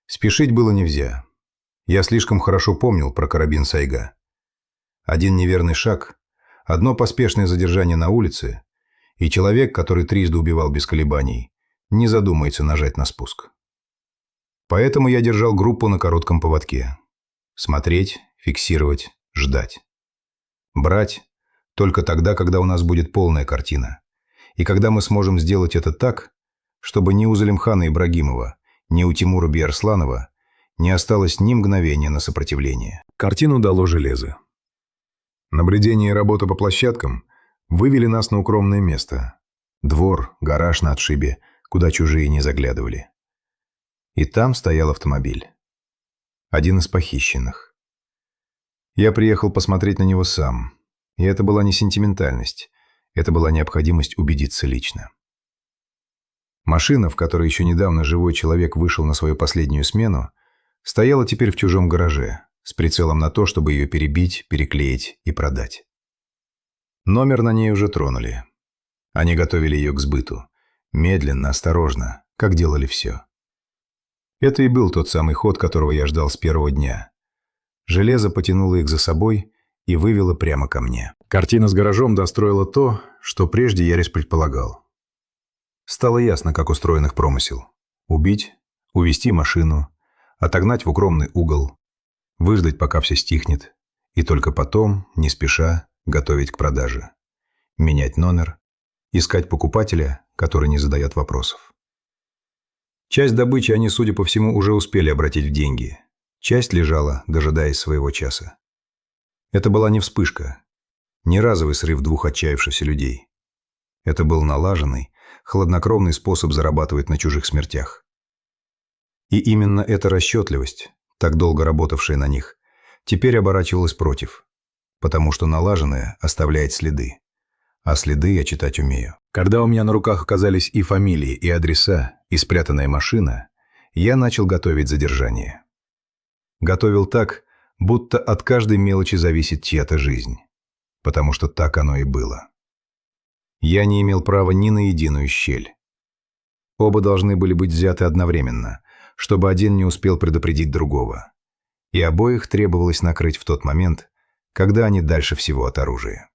S1: Спешить было нельзя. Я слишком хорошо помнил про карабин Сайга. Один неверный шаг, одно поспешное задержание на улице, и человек, который 3 убивал без колебаний, не задумается нажать на спуск. Поэтому я держал группу на коротком поводке. Смотреть, фиксировать, ждать. Брать только тогда, когда у нас будет полная картина. И когда мы сможем сделать это так, чтобы ни у Залимхана Ибрагимова, ни у Тимура Биарсланова не осталось ни мгновения на сопротивление. Картину дало железо. Наблюдение и работа по площадкам вывели нас на укромное место. Двор, гараж на отшибе, куда чужие не заглядывали. И там стоял автомобиль. Один из похищенных. Я приехал посмотреть на него сам. И это была не сентиментальность. Это была необходимость убедиться лично. Машина, в которой еще недавно живой человек вышел на свою последнюю смену, стояла теперь в чужом гараже, с прицелом на то, чтобы ее перебить, переклеить и продать. Номер на ней уже тронули. Они готовили ее к сбыту. Медленно, осторожно, как делали все. Это и был тот самый ход, которого я ждал с первого дня. Железо потянуло их за собой и вывело прямо ко мне. Картина с гаражом достроила то, что прежде я лишь предполагал. Стало ясно, как устроен их промысел. Убить, увести машину, отогнать в укромный угол, выждать, пока все стихнет, и только потом, не спеша, готовить к продаже. Менять номер, искать покупателя, который не задает вопросов. Часть добычи они, судя по всему, уже успели обратить в деньги. Часть лежала, дожидаясь своего часа. Это была не вспышка, не разовый срыв 2 отчаявшихся людей. Это был налаженный, хладнокровный способ зарабатывать на чужих смертях. И именно эта расчетливость, так долго работавшая на них, теперь оборачивалась против, потому что налаженное оставляет следы, а следы я читать умею. Когда у меня на руках оказались и фамилии, и адреса, и спрятанная машина, я начал готовить задержание. Готовил так, будто от каждой мелочи зависит чья-то жизнь, потому что так оно и было. Я не имел права ни на единую щель. Оба должны были быть взяты одновременно, чтобы один не успел предупредить другого. И обоих требовалось накрыть в тот момент, когда они дальше всего от оружия.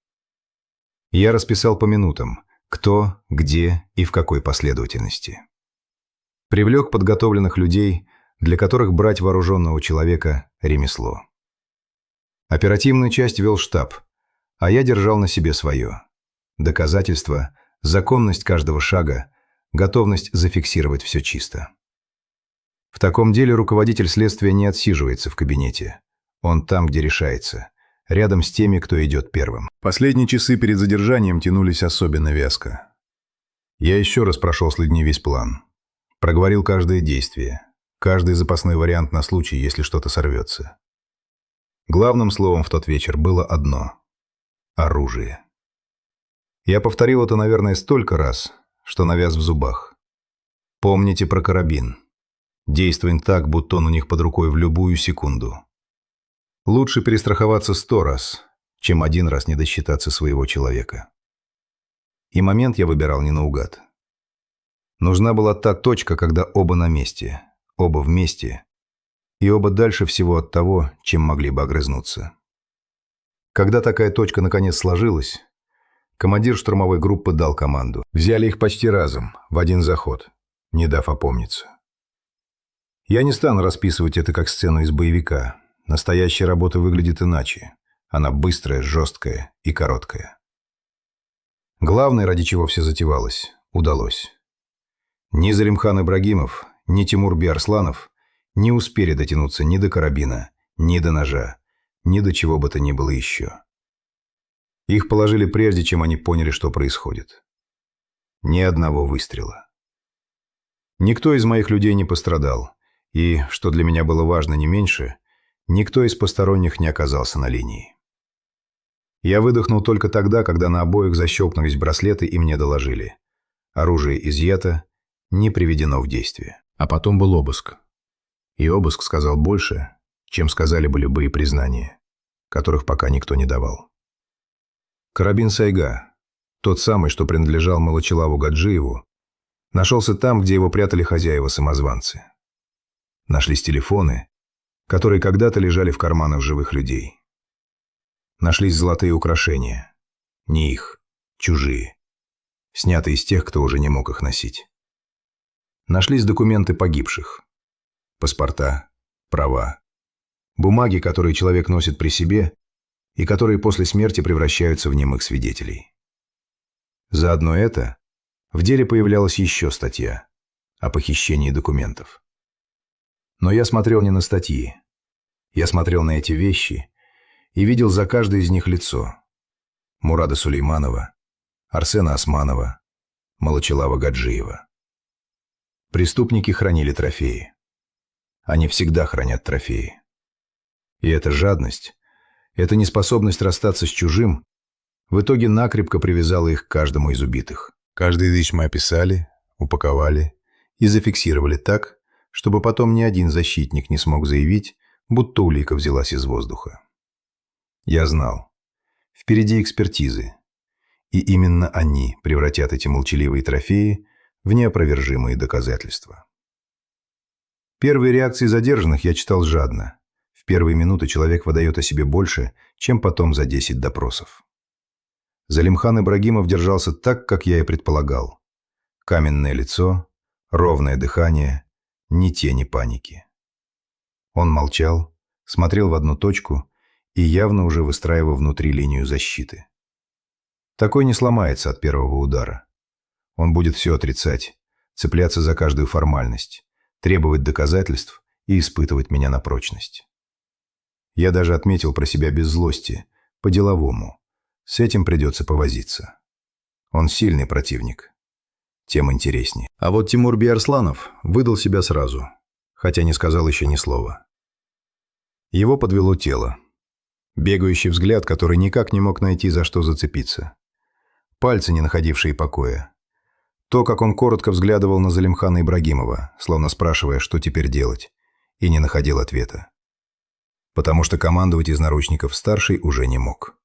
S1: Я расписал по минутам, кто, где и в какой последовательности. Привлек подготовленных людей, для которых брать вооруженного человека – ремесло. Оперативную часть вел штаб, а я держал на себе свое. Доказательства, законность каждого шага, готовность зафиксировать все чисто. В таком деле руководитель следствия не отсиживается в кабинете. Он там, где решается, рядом с теми, кто идет первым. Последние часы перед задержанием тянулись особенно вязко. Я еще раз прошел с людьми весь план. Проговорил каждое действие, каждый запасной вариант на случай, если что-то сорвется. Главным словом в тот вечер было одно – оружие. Я повторил это, наверное, столько раз, что навяз в зубах. Помните про карабин. Действуем так, будто он у них под рукой в любую секунду. Лучше перестраховаться 100 раз, чем один раз не досчитаться своего человека. И момент я выбирал не наугад. Нужна была та точка, когда оба на месте, оба вместе, и оба дальше всего от того, чем могли бы огрызнуться. Когда такая точка наконец сложилась, командир штурмовой группы дал команду. Взяли их почти разом, в один заход, не дав опомниться. Я не стану расписывать это как сцену из боевика. Настоящая работа выглядит иначе. Она быстрая, жесткая и короткая. Главное, ради чего все затевалось, удалось. Ни Залимхан Ибрагимов, ни Тимур Биарсланов не успели дотянуться ни до карабина, ни до ножа, ни до чего бы то ни было еще. Их положили прежде, чем они поняли, что происходит. Ни одного выстрела. Никто из моих людей не пострадал, и, что для меня было важно не меньше, никто из посторонних не оказался на линии. Я выдохнул только тогда, когда на обоих защелкнулись браслеты и мне доложили. Оружие изъято, не приведено в действие. А потом был обыск. И обыск сказал больше, чем сказали бы любые признания, которых пока никто не давал. Карабин Сайга, тот самый, что принадлежал Молочелаву Гаджиеву, нашелся там, где его прятали хозяева-самозванцы. Нашлись телефоны, которые когда-то лежали в карманах живых людей. Нашлись золотые украшения. Не их, чужие. Снятые из тех, кто уже не мог их носить. Нашлись документы погибших. Паспорта, права. Бумаги, которые человек носит при себе и которые после смерти превращаются в немых свидетелей. Заодно это в деле появлялась еще статья о похищении документов. Но я смотрел не на статьи. Я смотрел на эти вещи и видел за каждой из них лицо. Мурада Сулейманова, Арсена Османова, Молочелава Гаджиева. Преступники хранили трофеи. Они всегда хранят трофеи. И эта жадность, эта неспособность расстаться с чужим, в итоге накрепко привязала их к каждому из убитых. Каждый вещь мы описали, упаковали и зафиксировали так, чтобы потом ни один защитник не смог заявить, будто улика взялась из воздуха. Я знал. Впереди экспертизы. И именно они превратят эти молчаливые трофеи в неопровержимые доказательства. Первые реакции задержанных я читал жадно. В первые минуты человек выдает о себе больше, чем потом за 10 допросов. Залимхан Ибрагимов держался так, как я и предполагал. Каменное лицо, ровное дыхание, ни тени паники. Он молчал, смотрел в одну точку и явно уже выстраивал внутри линию защиты. Такой не сломается от первого удара. Он будет все отрицать, цепляться за каждую формальность, требовать доказательств и испытывать меня на прочность. Я даже отметил про себя без злости, по-деловому. С этим придется повозиться. Он сильный противник. Тем интереснее. А вот Тимур Биарсланов выдал себя сразу, хотя не сказал еще ни слова. Его подвело тело. Бегающий взгляд, который никак не мог найти, за что зацепиться. Пальцы, не находившие покоя. То, как он коротко взглядывал на Залимхана Ибрагимова, словно спрашивая, что теперь делать, и не находил ответа. Потому что командовать из наручников старший уже не мог.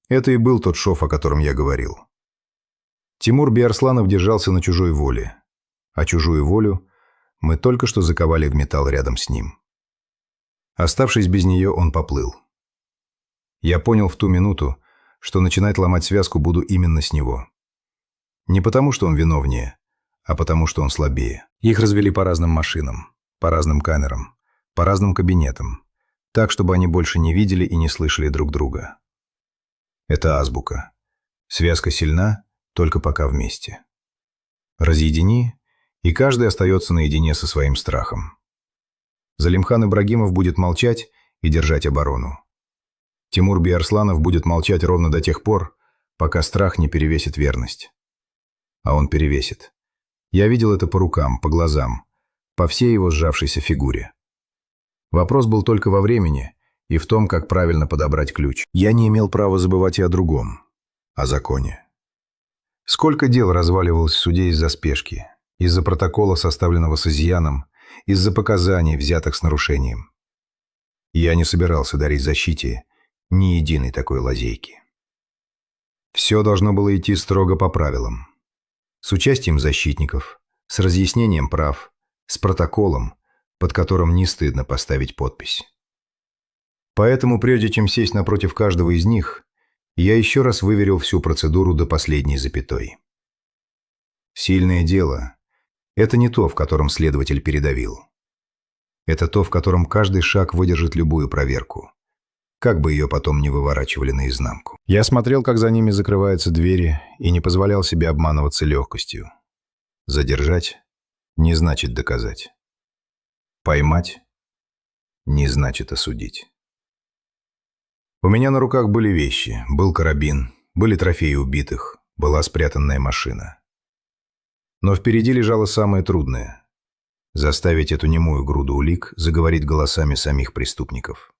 S1: Это и был тот шов, о котором я говорил. Тимур Биарсланов держался на чужой воле. а чужую волю мы только что заковали в металл рядом с ним. Оставшись без нее, он поплыл. Я понял в ту минуту, что начинать ломать связку буду именно с него. Не потому, что он виновнее, а потому, что он слабее. Их развели по разным машинам, по разным камерам, по разным кабинетам, так, чтобы они больше не видели и не слышали друг друга. Это азбука. Связка сильна, только пока вместе. Разъедини, и каждый остается наедине со своим страхом. Залимхан Ибрагимов будет молчать и держать оборону. Тимур Биарсланов будет молчать ровно до тех пор, пока страх не перевесит верность. А он перевесит. Я видел это по рукам, по глазам, по всей его сжавшейся фигуре. Вопрос был только во времени и в том, как правильно подобрать ключ. Я не имел права забывать и о другом, о законе. Сколько дел разваливалось в суде из-за спешки, из-за протокола, составленного с изъяном, из-за показаний, взятых с нарушением. Я не собирался дарить защите ни единой такой лазейки. Все должно было идти строго по правилам. С участием защитников, с разъяснением прав, с протоколом, под которым не стыдно поставить подпись. Поэтому, прежде чем сесть напротив каждого из них, я еще раз выверил всю процедуру до последней запятой. Сильное дело – это не то, в котором следователь передавил. Это то, в котором каждый шаг выдержит любую проверку, как бы ее потом не выворачивали наизнанку. Я смотрел, как за ними закрываются двери, и не позволял себе обманываться легкостью. Задержать – не значит доказать. Поймать – не значит осудить. У меня на руках были вещи, был карабин, были трофеи убитых, была спрятанная машина. Но впереди лежало самое трудное – заставить эту немую груду улик заговорить голосами самих преступников.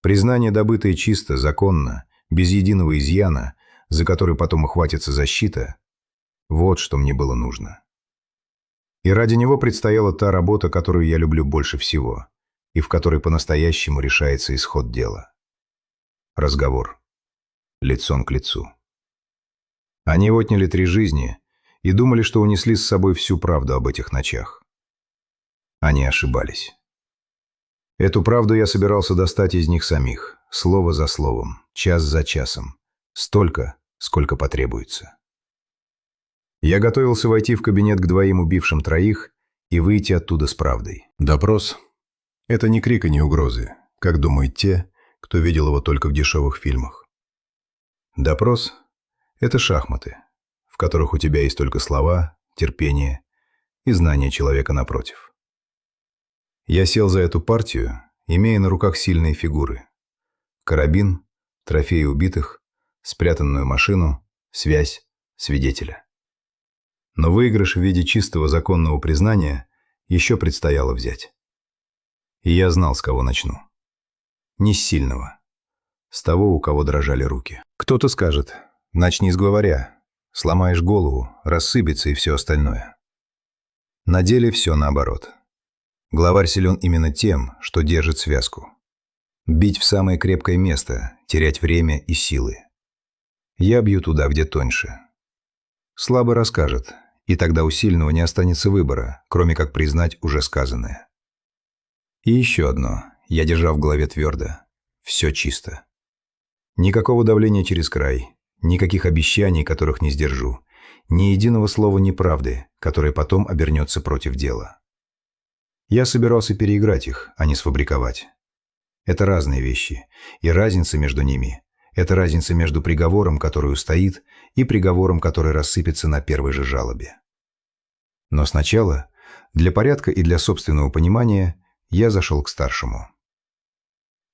S1: Признание, добытое чисто, законно, без единого изъяна, за который потом ухватится защита – вот что мне было нужно. И ради него предстояла та работа, которую я люблю больше всего, и в которой по-настоящему решается исход дела. Разговор. Лицом к лицу. Они отняли 3 жизни и думали, что унесли с собой всю правду об этих ночах. Они ошибались. Эту правду я собирался достать из них самих, слово за словом, час за часом, столько, сколько потребуется. Я готовился войти в кабинет к 2 убившим 3 и выйти оттуда с правдой. Допрос – это не крик и не угрозы, как думают те, кто видел его только в дешевых фильмах. Допрос – это шахматы, в которых у тебя есть только слова, терпение и знание человека напротив. Я сел за эту партию, имея на руках сильные фигуры. Карабин, трофеи убитых, спрятанную машину, связь, свидетеля. Но выигрыш в виде чистого законного признания еще предстояло взять. И я знал, с кого начну. Не с сильного. С того, у кого дрожали руки. Кто-то скажет, начни с главаря. Сломаешь голову, рассыпется и все остальное. На деле все наоборот. Главарь силен именно тем, что держит связку. Бить в самое крепкое место, терять время и силы. Я бью туда, где тоньше. Слабый расскажет, и тогда у сильного не останется выбора, кроме как признать уже сказанное. И еще одно, я держал в голове твердо. Все чисто. Никакого давления через край, никаких обещаний, которых не сдержу, ни единого слова неправды, которое потом обернется против дела. Я собирался переиграть их, а не сфабриковать. Это разные вещи, и разница между ними – это разница между приговором, который устоит, и приговором, который рассыпется на первой же жалобе. Но сначала, для порядка и для собственного понимания, я зашел к старшему.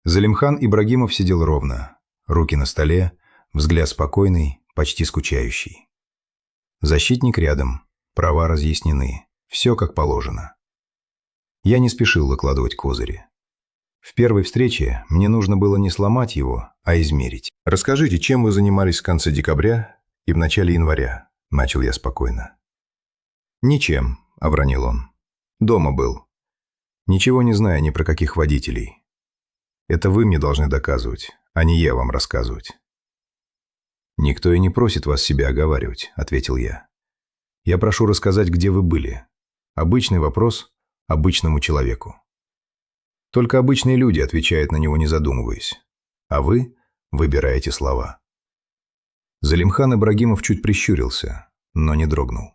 S1: Залимхан Ибрагимов сидел ровно, руки на столе, взгляд спокойный, почти скучающий. Защитник рядом, права разъяснены, все как положено. Я не спешил выкладывать козыри. В первой встрече мне нужно было не сломать его, а измерить. «Расскажите, чем вы занимались в конце декабря и в начале января?» – начал я спокойно. «Ничем», – обронил он. «Дома был. Ничего не зная ни про каких водителей. Это вы мне должны доказывать, а не я вам рассказывать». «Никто и не просит вас себя оговаривать», – ответил я. Я прошу рассказать, где вы были. Обычный вопрос обычному человеку. Только обычные люди отвечают на него, не задумываясь. А вы выбираете слова. Залимхан Ибрагимов чуть прищурился, но не дрогнул.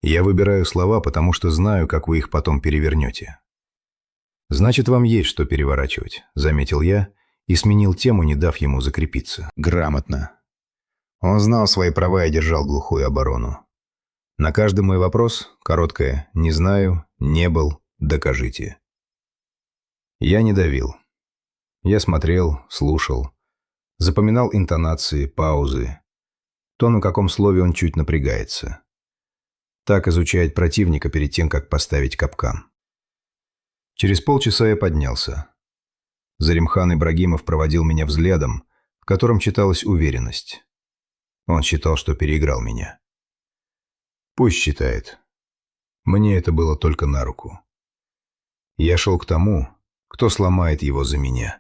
S1: Я выбираю слова, потому что знаю, как вы их потом перевернете. Значит, вам есть что переворачивать, заметил я и сменил тему, не дав ему закрепиться. Грамотно. Он знал свои права и держал глухую оборону. На каждый мой вопрос короткое «не знаю», «не был», «докажите». Я не давил. Я смотрел, слушал, запоминал интонации, паузы, то, на каком слове он чуть напрягается. Так изучает противника перед тем, как поставить капкан. Через полчаса я поднялся. Залимхан Ибрагимов проводил меня взглядом, в котором читалась уверенность. Он считал, что переиграл меня. Пусть считает. Мне это было только на руку. Я шел к тому, кто сломает его за меня.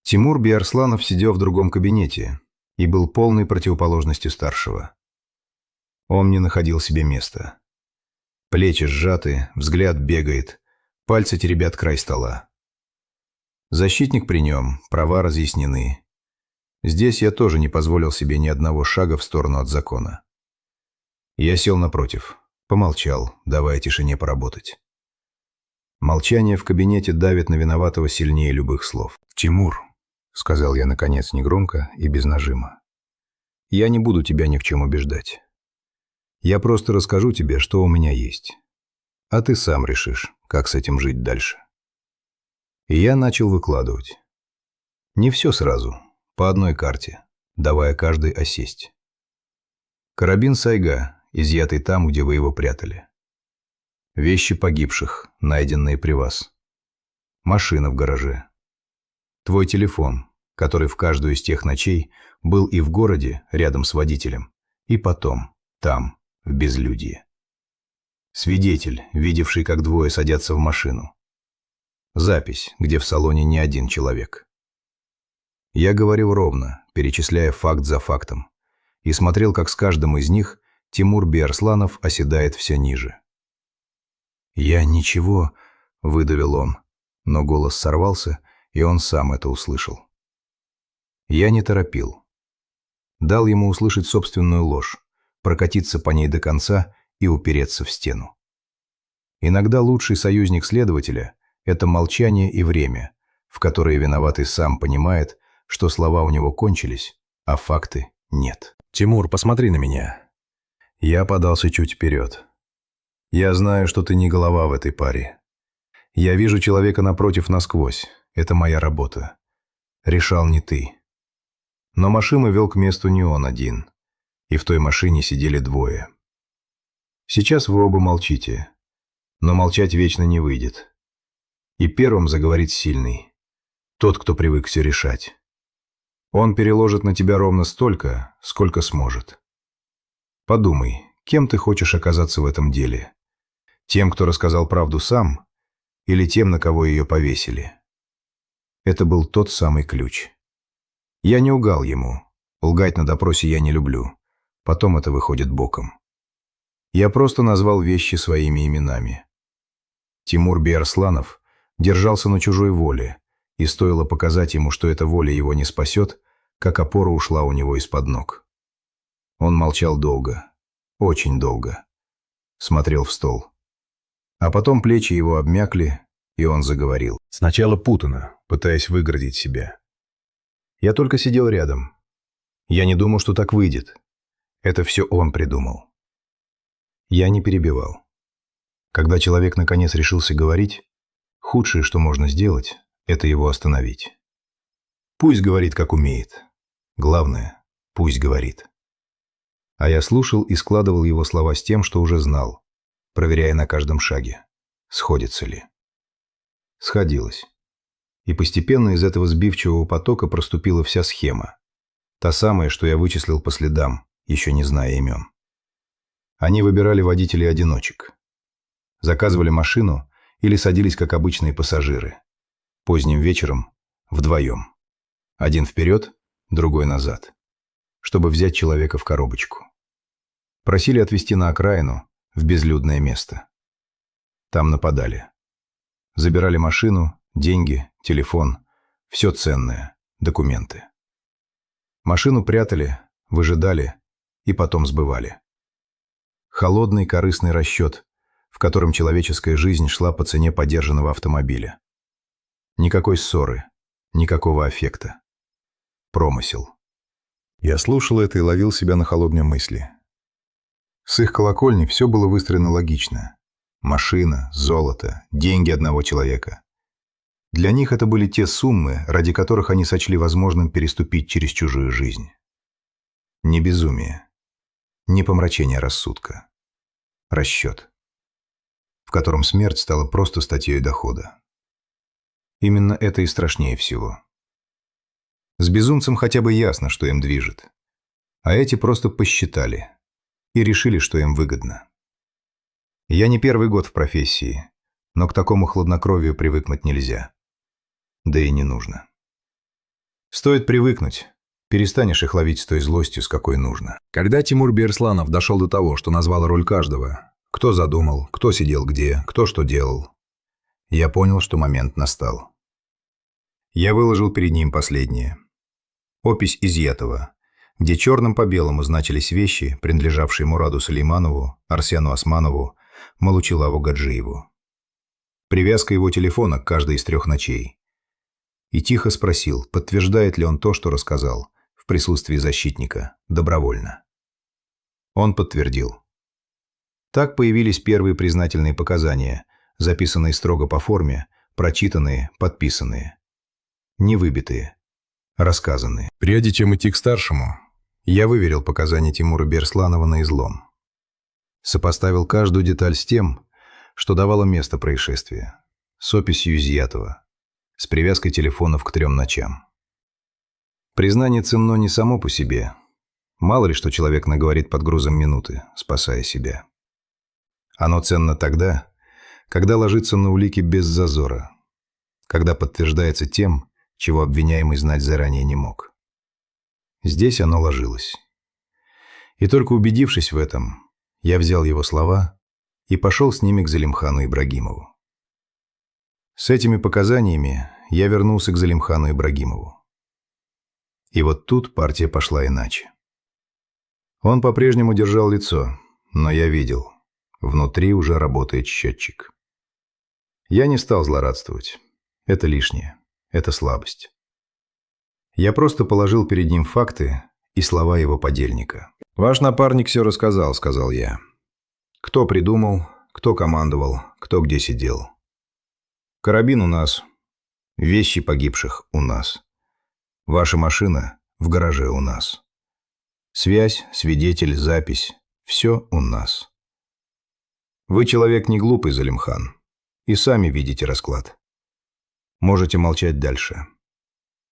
S1: Тимур Биарсланов сидел в другом кабинете и был полной противоположностью старшего. Он не находил себе места. Плечи сжаты, взгляд бегает, пальцы теребят край стола. Защитник при нем, права разъяснены. Здесь я тоже не позволил себе ни одного шага в сторону от закона. Я сел напротив, помолчал, давая тишине поработать. Молчание в кабинете давит на виноватого сильнее любых слов. «Тимур», — сказал я, наконец, негромко и без нажима, — «я не буду тебя ни в чем убеждать. Я просто расскажу тебе, что у меня есть. А ты сам решишь, как с этим жить дальше». И я начал выкладывать. Не все сразу, по одной карте, давая каждой осесть. Карабин Сайга, изъятый там, где вы его прятали. Вещи погибших, найденные при вас. Машина в гараже. Твой телефон, который в каждую из тех ночей был и в городе, рядом с водителем, и потом, там, в безлюдье. Свидетель, видевший, как двое садятся в машину. Запись, где в салоне не один человек. Я говорил ровно, перечисляя факт за фактом, и смотрел, как с каждым из них Тимур Биарсланов оседает все ниже. «Я ничего», — выдавил он, но голос сорвался, и он сам это услышал. Я не торопил. Дал ему услышать собственную ложь, прокатиться по ней до конца и упереться в стену. Иногда лучший союзник следователя — это молчание и время, в которые виноватый сам понимает, что слова у него кончились, а факты нет. «Тимур, посмотри на меня». Я подался чуть вперед. «Я знаю, что ты не голова в этой паре. Я вижу человека напротив насквозь. Это моя работа. Решал не ты. Но машину вел к месту не он один. И в той машине сидели двое. Сейчас вы оба молчите. Но молчать вечно не выйдет. И первым заговорит сильный. Тот, кто привык все решать. Он переложит на тебя ровно столько, сколько сможет. Подумай, кем ты хочешь оказаться в этом деле? Тем, кто рассказал правду сам, или тем, на кого ее повесили? Это был тот самый ключ. Я не лгал ему. Лгать на допросе я не люблю. Потом это выходит боком. Я просто назвал вещи своими именами. Тимур Биарсланов держался на чужой воле, и стоило показать ему, что эта воля его не спасет, как опора ушла у него из-под ног. Он молчал долго, очень долго. Смотрел в стол. А потом плечи его обмякли, и он заговорил. Сначала путано, пытаясь выгородить себя. Я только сидел рядом. Я не думал, что так выйдет. Это все он придумал. Я не перебивал. Когда человек наконец решился говорить, худшее, что можно сделать, это его остановить. Пусть говорит, как умеет. Главное, пусть говорит. А я слушал и складывал его слова с тем, что уже знал, проверяя на каждом шаге, сходится ли. Сходилось. И постепенно из этого сбивчивого потока проступила вся схема. Та самая, что я вычислил по следам, еще не зная имен. Они выбирали водителей-одиночек. Заказывали машину или садились, как обычные пассажиры. Поздним вечером вдвоем. Один вперед, другой назад. Чтобы взять человека в коробочку. Просили отвезти на окраину, в безлюдное место. Там нападали. Забирали машину, деньги, телефон, все ценное, документы. Машину прятали, выжидали и потом сбывали. Холодный корыстный расчет, в котором человеческая жизнь шла по цене подержанного автомобиля. Никакой ссоры, никакого аффекта. Промысел. Я слушал это и ловил себя на холодной мысли. С их колокольни все было выстроено логично. Машина, золото, деньги одного человека. Для них это были те суммы, ради которых они сочли возможным переступить через чужую жизнь. Не безумие, не помрачение рассудка. Расчет, в котором смерть стала просто статьей дохода. Именно это и страшнее всего. С безумцем хотя бы ясно, что им движет. А эти просто посчитали и решили, что им выгодно. Я не первый год в профессии, но к такому хладнокровию привыкнуть нельзя. Да и не нужно. Стоит привыкнуть, перестанешь их ловить с той злостью, с какой нужно. Когда Тимур Берсланов дошел до того, что назвал роль каждого, кто задумал, кто сидел где, кто что делал, я понял, что момент настал. Я выложил перед ним последнее. Опись изъятого, где черным по белому значились вещи, принадлежавшие Мураду Сулейманову, Арсену Османову, Малучилаву Гаджиеву. Привязка его телефона к каждой из 3 ночей. И тихо спросил, подтверждает ли он то, что рассказал, в присутствии защитника, добровольно. Он подтвердил. Так появились первые признательные показания, записанные строго по форме, прочитанные, подписанные. Не выбитые, рассказанные. Прежде чем идти к старшему, я выверил показания Тимура Берсланова на излом. Сопоставил каждую деталь с тем, что давало место происшествия, с описью изъятого, с привязкой телефонов к 3 ночам. Признание ценно не само по себе. Мало ли, что человек наговорит под грузом минуты, спасая себя. Оно ценно тогда, когда ложится на улики без зазора, когда подтверждается тем, чего обвиняемый знать заранее не мог. Здесь оно ложилось. И только убедившись в этом, я взял его слова и пошел с ними к Залимхану Ибрагимову. С этими показаниями я вернулся к Залимхану Ибрагимову. И вот тут партия пошла иначе. Он по-прежнему держал лицо, но я видел, внутри уже работает счетчик. Я не стал злорадствовать. Это лишнее, это слабость. Я просто положил перед ним факты и слова его подельника. «Ваш напарник все рассказал», — сказал я. «Кто придумал, кто командовал, кто где сидел. Карабин у нас, вещи погибших у нас. Ваша машина в гараже у нас. Связь, свидетель, запись – все у нас. Вы человек не глупый, Залимхан, и сами видите расклад. Можете молчать дальше.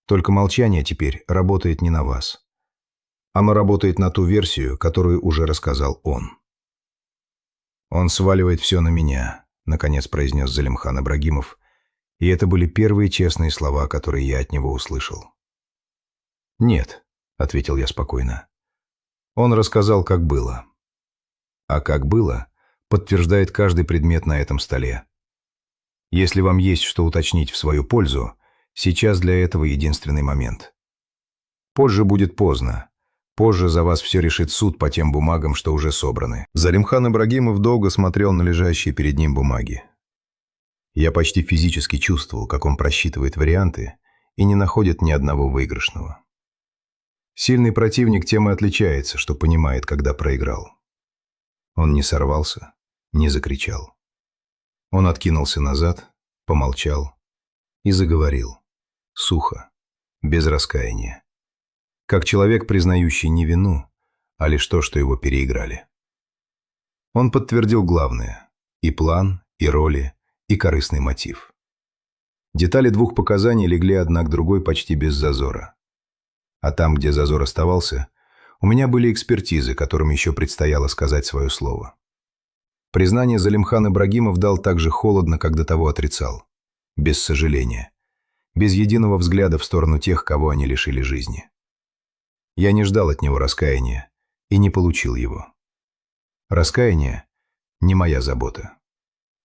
S1: Только молчание теперь работает не на вас. Оно работает на ту версию, которую уже рассказал он». «Он сваливает все на меня», — наконец произнес Залимхан Ибрагимов, и это были первые честные слова, которые я от него услышал. «Нет», — ответил я спокойно. Он рассказал, как было. А как было, подтверждает каждый предмет на этом столе. Если вам есть что уточнить в свою пользу, сейчас для этого единственный момент. Позже будет поздно. Позже за вас все решит суд по тем бумагам, что уже собраны». Залимхан Ибрагимов долго смотрел на лежащие перед ним бумаги. Я почти физически чувствовал, как он просчитывает варианты и не находит ни одного выигрышного. Сильный противник тем и отличается, что понимает, когда проиграл. Он не сорвался, не закричал. Он откинулся назад, помолчал и заговорил. Сухо, без раскаяния. Как человек, признающий не вину, а лишь то, что его переиграли. Он подтвердил главное – и план, и роли, и корыстный мотив. Детали 2 показаний легли одна к другой почти без зазора. А там, где зазор оставался, у меня были экспертизы, которым еще предстояло сказать свое слово. Признание Залимхан Ибрагимов дал так же холодно, как до того отрицал. Без сожаления. Без единого взгляда в сторону тех, кого они лишили жизни. Я не ждал от него раскаяния и не получил его. Раскаяние – не моя забота.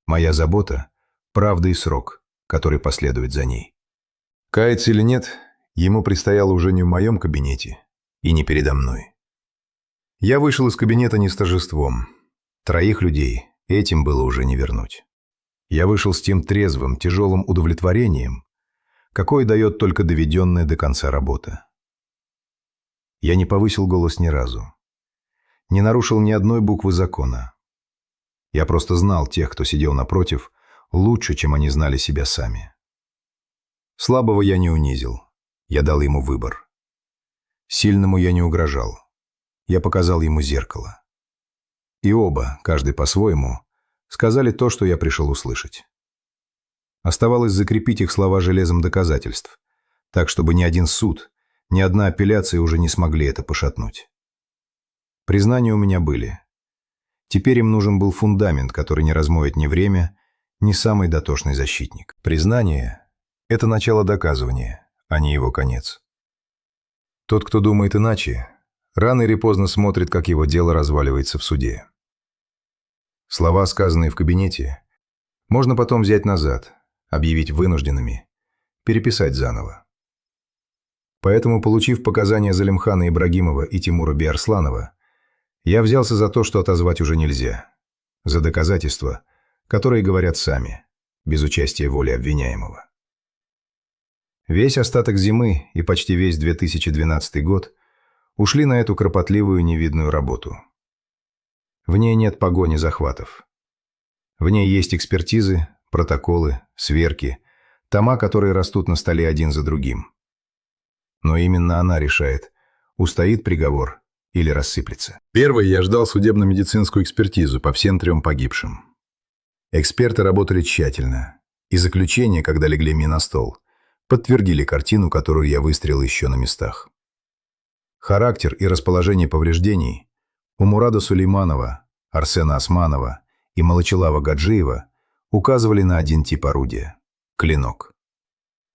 S1: Моя забота – правда и срок, который последует за ней. Каяться или нет, ему предстояло уже не в моем кабинете и не передо мной. Я вышел из кабинета не с торжеством. 3 людей этим было уже не вернуть. Я вышел с тем трезвым, тяжелым удовлетворением, какое дает только доведенная до конца работа. Я не повысил голос ни разу. Не нарушил ни одной буквы закона. Я просто знал тех, кто сидел напротив, лучше, чем они знали себя сами. Слабого я не унизил. Я дал ему выбор. Сильному я не угрожал. Я показал ему зеркало. И оба, каждый по-своему, сказали то, что я пришел услышать. Оставалось закрепить их слова железом доказательств, так, чтобы ни один суд, ни одна апелляция уже не смогли это пошатнуть. Признания у меня были. Теперь им нужен был фундамент, который не размоет ни время, ни самый дотошный защитник. Признание – это начало доказывания, а не его конец. Тот, кто думает иначе, рано или поздно смотрит, как его дело разваливается в суде. Слова, сказанные в кабинете, можно потом взять назад, объявить вынужденными, переписать заново. Поэтому, получив показания Залимхана Ибрагимова и Тимура Биарсланова, я взялся за то, что отозвать уже нельзя, за доказательства, которые говорят сами, без участия воли обвиняемого. Весь остаток зимы и почти весь 2012 год ушли на эту кропотливую невидную работу. В ней нет погони захватов. В ней есть экспертизы, протоколы, сверки, тома, которые растут на столе один за другим. Но именно она решает, устоит приговор или рассыплется. Первой я ждал судебно-медицинскую экспертизу по всем 3 погибшим. Эксперты работали тщательно, и заключения, когда легли мне на стол, подтвердили картину, которую я выстроил еще на местах. Характер и расположение повреждений у Мурада Сулейманова, Арсена Османова и Малачилава Гаджиева указывали на один тип орудия – клинок.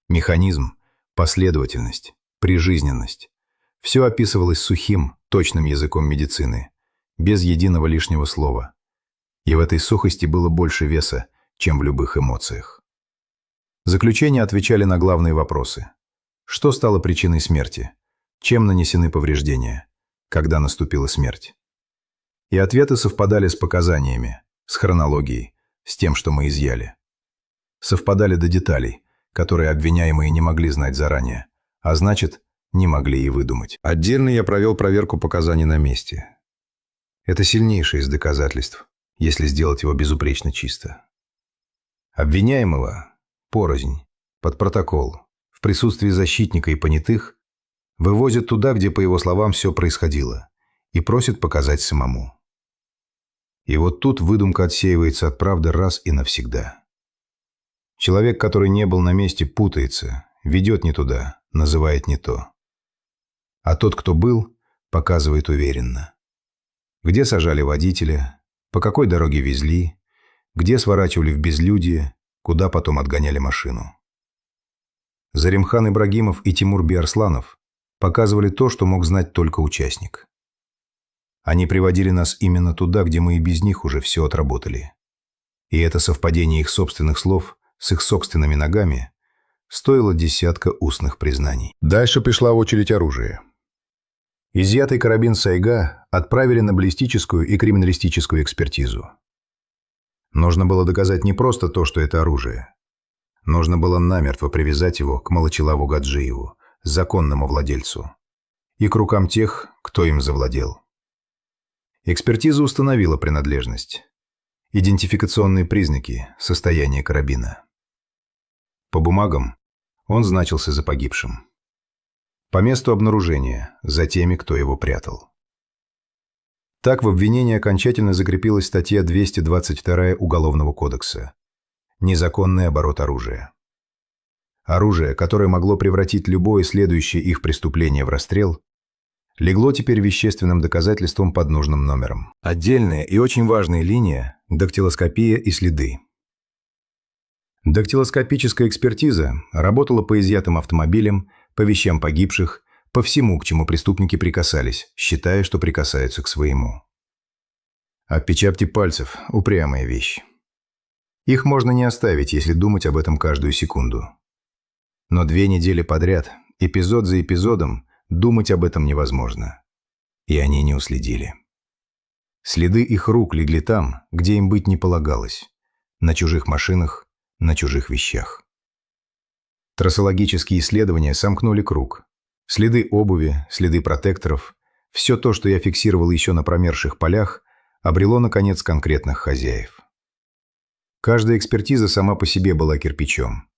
S1: Механизм, последовательность, прижизненность – все описывалось сухим, точным языком медицины, без единого лишнего слова. И в этой сухости было больше веса, чем в любых эмоциях. Заключения отвечали на главные вопросы. Что стало причиной смерти? Чем нанесены повреждения? Когда наступила смерть? И ответы совпадали с показаниями, с хронологией, с тем, что мы изъяли. Совпадали до деталей, которые обвиняемые не могли знать заранее, а значит, не могли и выдумать. Отдельно я провел проверку показаний на месте. Это сильнейшее из доказательств, если сделать его безупречно чисто. Обвиняемого, порознь, под протокол, в присутствии защитника и понятых, вывозят туда, где, по его словам, все происходило, и просят показать самому. И вот тут выдумка отсеивается от правды раз и навсегда. Человек, который не был на месте, путается, ведет не туда, называет не то. А тот, кто был, показывает уверенно. Где сажали водителя, по какой дороге везли, где сворачивали в безлюдье, куда потом отгоняли машину. Заримхан Ибрагимов и Тимур Биарсланов показывали то, что мог знать только участник. Они приводили нас именно туда, где мы и без них уже все отработали. И это совпадение их собственных слов с их собственными ногами стоило десятка устных признаний. Дальше пришла очередь оружия. Изъятый карабин Сайга отправили на баллистическую и криминалистическую экспертизу. Нужно было доказать не просто то, что это оружие. Нужно было намертво привязать его к Малачилаву Гаджиеву, законному владельцу, и к рукам тех, кто им завладел. Экспертиза установила принадлежность, идентификационные признаки, состояние карабина. По бумагам он значился за погибшим. По месту обнаружения – за теми, кто его прятал. Так в обвинении окончательно закрепилась статья 222 Уголовного кодекса «Незаконный оборот оружия». Оружие, которое могло превратить любое следующее их преступление в расстрел, легло теперь вещественным доказательством под нужным номером. Отдельная и очень важная линия – дактилоскопия и следы. Дактилоскопическая экспертиза работала по изъятым автомобилям, по вещам погибших, по всему, к чему преступники прикасались, считая, что прикасаются к своему. Отпечатки пальцев – упрямая вещь. Их можно не оставить, если думать об этом каждую секунду. Но 2 недели подряд, эпизод за эпизодом, думать об этом невозможно. И они не уследили. Следы их рук легли там, где им быть не полагалось. На чужих машинах, на чужих вещах. Трассологические исследования сомкнули круг. Следы обуви, следы протекторов, все то, что я фиксировал еще на промерзших полях, обрело, наконец, конкретных хозяев. Каждая экспертиза сама по себе была кирпичом,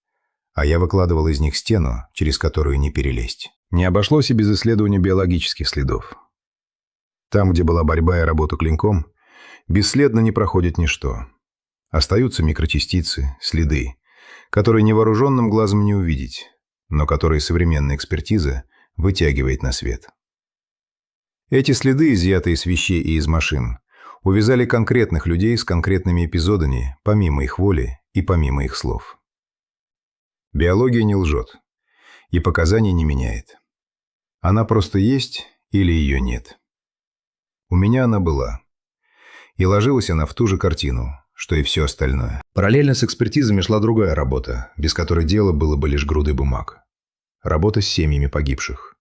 S1: а я выкладывал из них стену, через которую не перелезть. Не обошлось и без исследования биологических следов. Там, где была борьба и работа клинком, бесследно не проходит ничто. Остаются микрочастицы, следы, которые невооруженным глазом не увидеть, но которые современная экспертиза вытягивает на свет. Эти следы, изъятые с вещей и из машин, увязали конкретных людей с конкретными эпизодами, помимо их воли и помимо их слов. Биология не лжет, и показаний не меняет. Она просто есть или ее нет. У меня она была. И ложилась она в ту же картину, что и все остальное. Параллельно с экспертизами шла другая работа, без которой дело было бы лишь грудой бумаг. Работа с семьями погибших.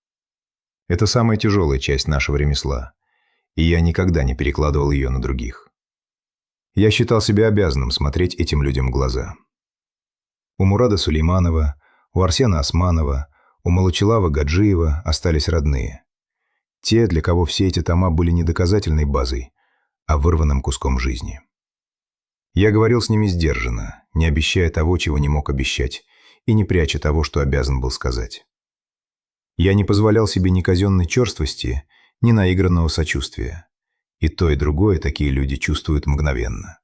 S1: Это самая тяжелая часть нашего ремесла, и я никогда не перекладывал ее на других. Я считал себя обязанным смотреть этим людям в глаза. У Мурада Сулейманова, у Арсена Османова, у Малучилава Гаджиева остались родные. Те, для кого все эти тома были не доказательной базой, а вырванным куском жизни. Я говорил с ними сдержанно, не обещая того, чего не мог обещать, и не пряча того, что обязан был сказать. Я не позволял себе ни казенной черствости, ни наигранного сочувствия. И то, и другое такие люди чувствуют мгновенно.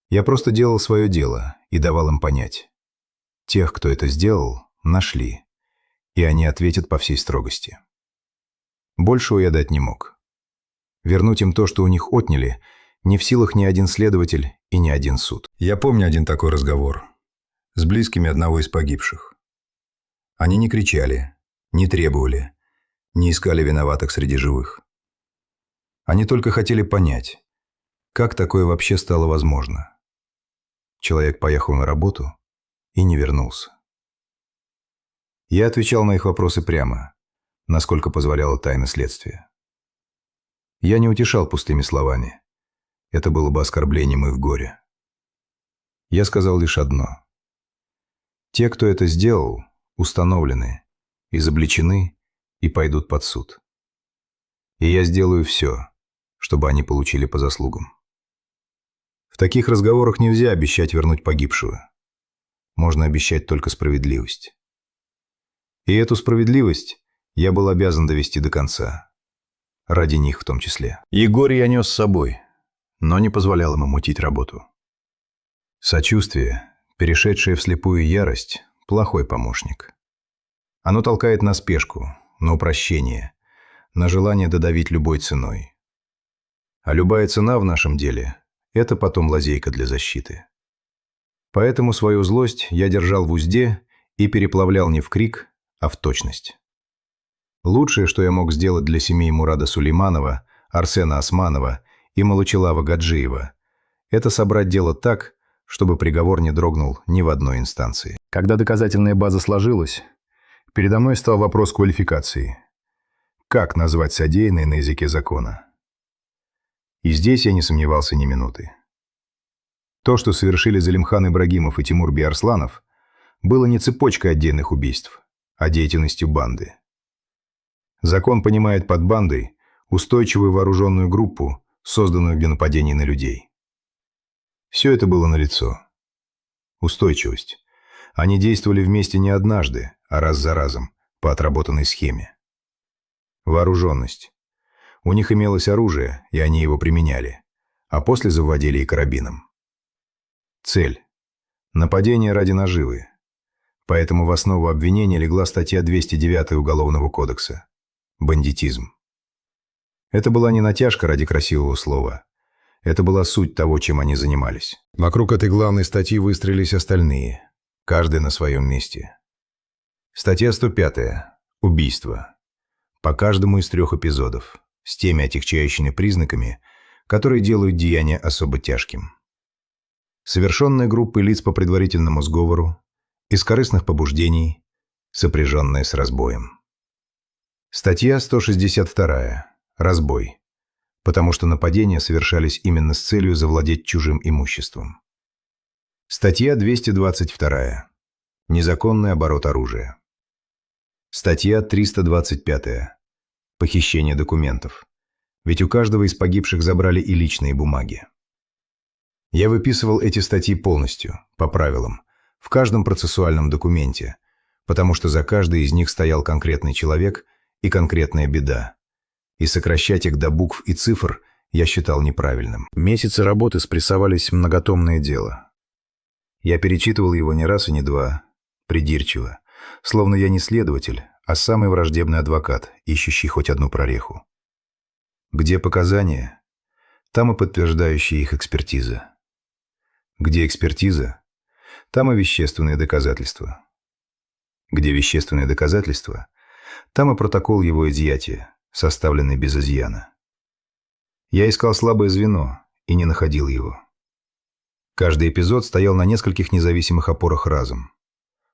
S1: Я просто делал свое дело и давал им понять. Тех, кто это сделал, нашли, и они ответят по всей строгости. Большего я дать не мог. Вернуть им то, что у них отняли, не в силах ни один следователь и ни один суд. Я помню один такой разговор с близкими одного из погибших. Они не кричали, не требовали, не искали виноватых среди живых. Они только хотели понять, как такое вообще стало возможно. Человек поехал на работу и не вернулся. Я отвечал на их вопросы прямо, насколько позволяла тайна следствия. Я не утешал пустыми словами. Это было бы оскорблением их горя. Я сказал лишь одно. Те, кто это сделал, установлены, изобличены и пойдут под суд. И я сделаю все, чтобы они получили по заслугам. В таких разговорах нельзя обещать вернуть погибшего. Можно обещать только справедливость. И эту справедливость я был обязан довести до конца. Ради них в том числе. И горе я нес с собой, но не позволял ему мутить работу. Сочувствие, перешедшее в слепую ярость, плохой помощник. Оно толкает на спешку, на упрощение, на желание додавить любой ценой. А любая цена в нашем деле – это потом лазейка для защиты. Поэтому свою злость я держал в узде и переплавлял не в крик, а в точность. Лучшее, что я мог сделать для семей Мурада Сулейманова, Арсена Османова и Малучилава Гаджиева, это собрать дело так, чтобы приговор не дрогнул ни в одной инстанции. Когда доказательная база сложилась, передо мной стал вопрос квалификации. Как назвать содеянное на языке закона? И здесь я не сомневался ни минуты. То, что совершили Залимхан Ибрагимов и Тимур Биарсланов, было не цепочкой отдельных убийств, а деятельностью банды. Закон понимает под бандой устойчивую вооруженную группу, созданную для нападений на людей. Все это было налицо. Устойчивость. Они действовали вместе не однажды, а раз за разом, по отработанной схеме. Вооруженность. У них имелось оружие, и они его применяли, а после завладели и карабином. Цель. Нападение ради наживы. Поэтому в основу обвинения легла статья 209 Уголовного кодекса. Бандитизм. Это была не натяжка ради красивого слова. Это была суть того, чем они занимались. Вокруг этой главной статьи выстроились остальные, каждый на своем месте. Статья 105. Убийство. По каждому из 3 эпизодов, с теми отягчающими признаками, которые делают деяние особо тяжким. Совершенное группой лиц по предварительному сговору, из корыстных побуждений, сопряженное с разбоем. Статья 162. Разбой. Потому что нападения совершались именно с целью завладеть чужим имуществом. Статья 222. Незаконный оборот оружия. Статья 325. Похищение документов. Ведь у каждого из погибших забрали и личные бумаги. Я выписывал эти статьи полностью, по правилам, в каждом процессуальном документе, потому что за каждой из них стоял конкретный человек и конкретная беда. И сокращать их до букв и цифр я считал неправильным. Месяцы работы спрессовались в многотомное дело. Я перечитывал его не раз и не два, придирчиво, словно я не следователь, а самый враждебный адвокат, ищущий хоть одну прореху. Где показания, там и подтверждающая их экспертиза. Где экспертиза, там и вещественные доказательства. Где вещественные доказательства, там и протокол его изъятия, составленный без изъяна. Я искал слабое звено и не находил его. Каждый эпизод стоял на нескольких независимых опорах разом.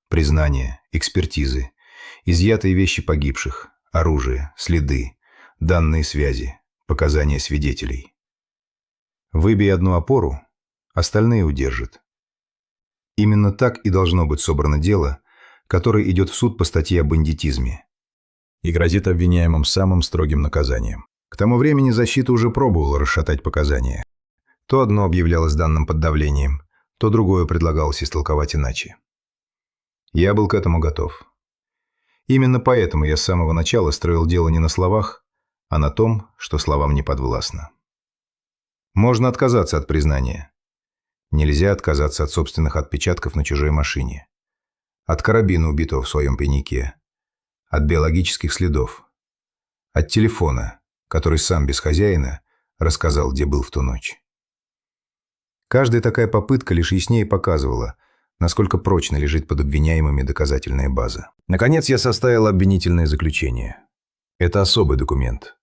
S1: Признания, экспертизы, изъятые вещи погибших, оружие, следы, данные связи, показания свидетелей. Выбей одну опору, остальные удержат. Именно так и должно быть собрано дело, которое идет в суд по статье о бандитизме и грозит обвиняемым самым строгим наказанием. К тому времени защита уже пробовала расшатать показания. То одно объявлялось данным под давлением, то другое предлагалось истолковать иначе. Я был к этому готов. Именно поэтому я с самого начала строил дело не на словах, а на том, что словам не подвластно. Можно отказаться от признания. Нельзя отказаться от собственных отпечатков на чужой машине. От карабина, убитого в своем пеньяке. От биологических следов. От телефона, который сам без хозяина рассказал, где был в ту ночь. Каждая такая попытка лишь яснее показывала, насколько прочно лежит под обвиняемыми доказательная база. Наконец я составил обвинительное заключение. Это особый документ.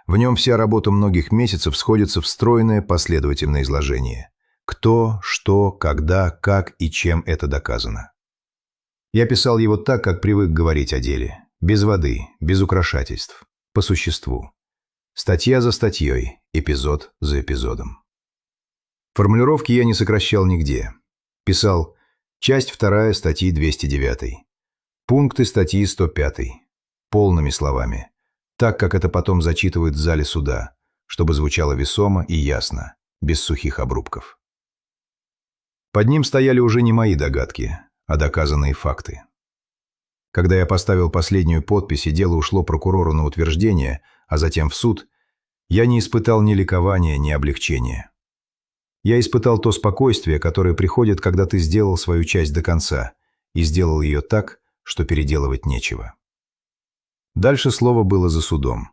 S1: В нем вся работа многих месяцев сходится в стройное последовательное изложение. Кто, что, когда, как и чем это доказано. Я писал его так, как привык говорить о деле. Без воды, без украшательств, по существу. Статья за статьей, эпизод за эпизодом. Формулировки я не сокращал нигде. Писал часть 2 статьи 209, пункты статьи 105, полными словами, так, как это потом зачитывают в зале суда, чтобы звучало весомо и ясно, без сухих обрубков. Под ним стояли уже не мои догадки, а доказанные факты. Когда я поставил последнюю подпись и дело ушло прокурору на утверждение, а затем в суд, я не испытал ни ликования, ни облегчения. Я испытал то спокойствие, которое приходит, когда ты сделал свою часть до конца и сделал ее так, что переделывать нечего. Дальше слово было за судом.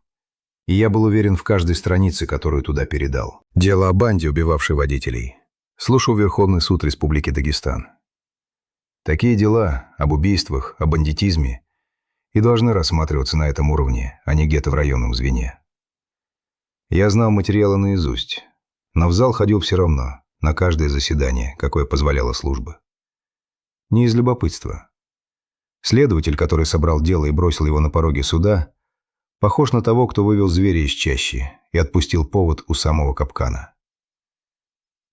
S1: И я был уверен в каждой странице, которую туда передал. Дело о банде, убивавшей водителей. Слушал Верховный суд Республики Дагестан. Такие дела об убийствах, о бандитизме и должны рассматриваться на этом уровне, а не где-то в районном звене. Я знал материалы наизусть, но в зал ходил все равно, на каждое заседание, какое позволяла служба. Не из любопытства. Следователь, который собрал дело и бросил его на пороге суда, похож на того, кто вывел зверя из чащи и отпустил повод у самого капкана.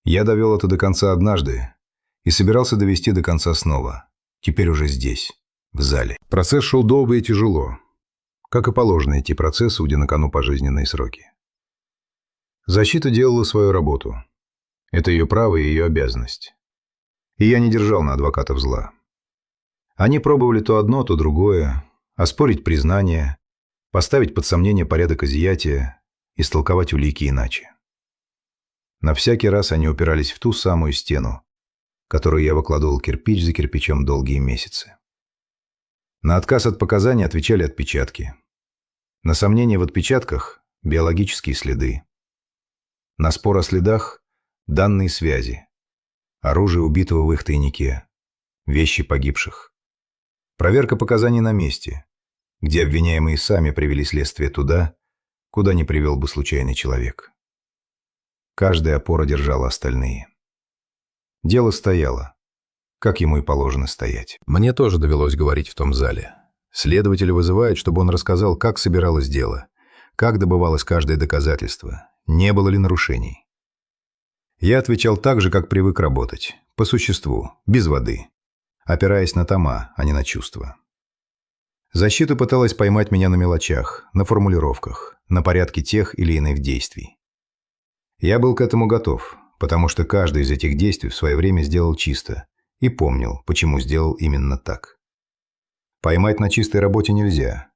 S1: Я довел это до конца однажды и собирался довести до конца снова, теперь уже здесь, в зале. Процесс шел долго и тяжело, как и положено идти процессу, где на кону пожизненные сроки. Защита делала свою работу. Это ее право и ее обязанность. И я не держал на адвокатов зла. Они пробовали то одно, то другое, оспорить признание, поставить под сомнение порядок изъятия, истолковать улики иначе. На всякий раз они упирались в ту самую стену, которую я выкладывал кирпич за кирпичом долгие месяцы. На отказ от показаний отвечали отпечатки. На сомнения в отпечатках – биологические следы. На спор о следах – данные связи, оружие убитого в их тайнике, вещи погибших. Проверка показаний на месте, где обвиняемые сами привели следствие туда, куда не привел бы случайный человек. Каждая опора держала остальные. Дело стояло, как ему и положено стоять. Мне тоже довелось говорить в том зале. Следователя вызывают, чтобы он рассказал, как собиралось дело, как добывалось каждое доказательство, не было ли нарушений. Я отвечал так же, как привык работать, по существу, без воды, опираясь на тома, а не на чувства. Защита пыталась поймать меня на мелочах, на формулировках, на порядке тех или иных действий. Я был к этому готов, потому что каждый из этих действий в свое время сделал чисто и помнил, почему сделал именно так. Поймать на чистой работе нельзя.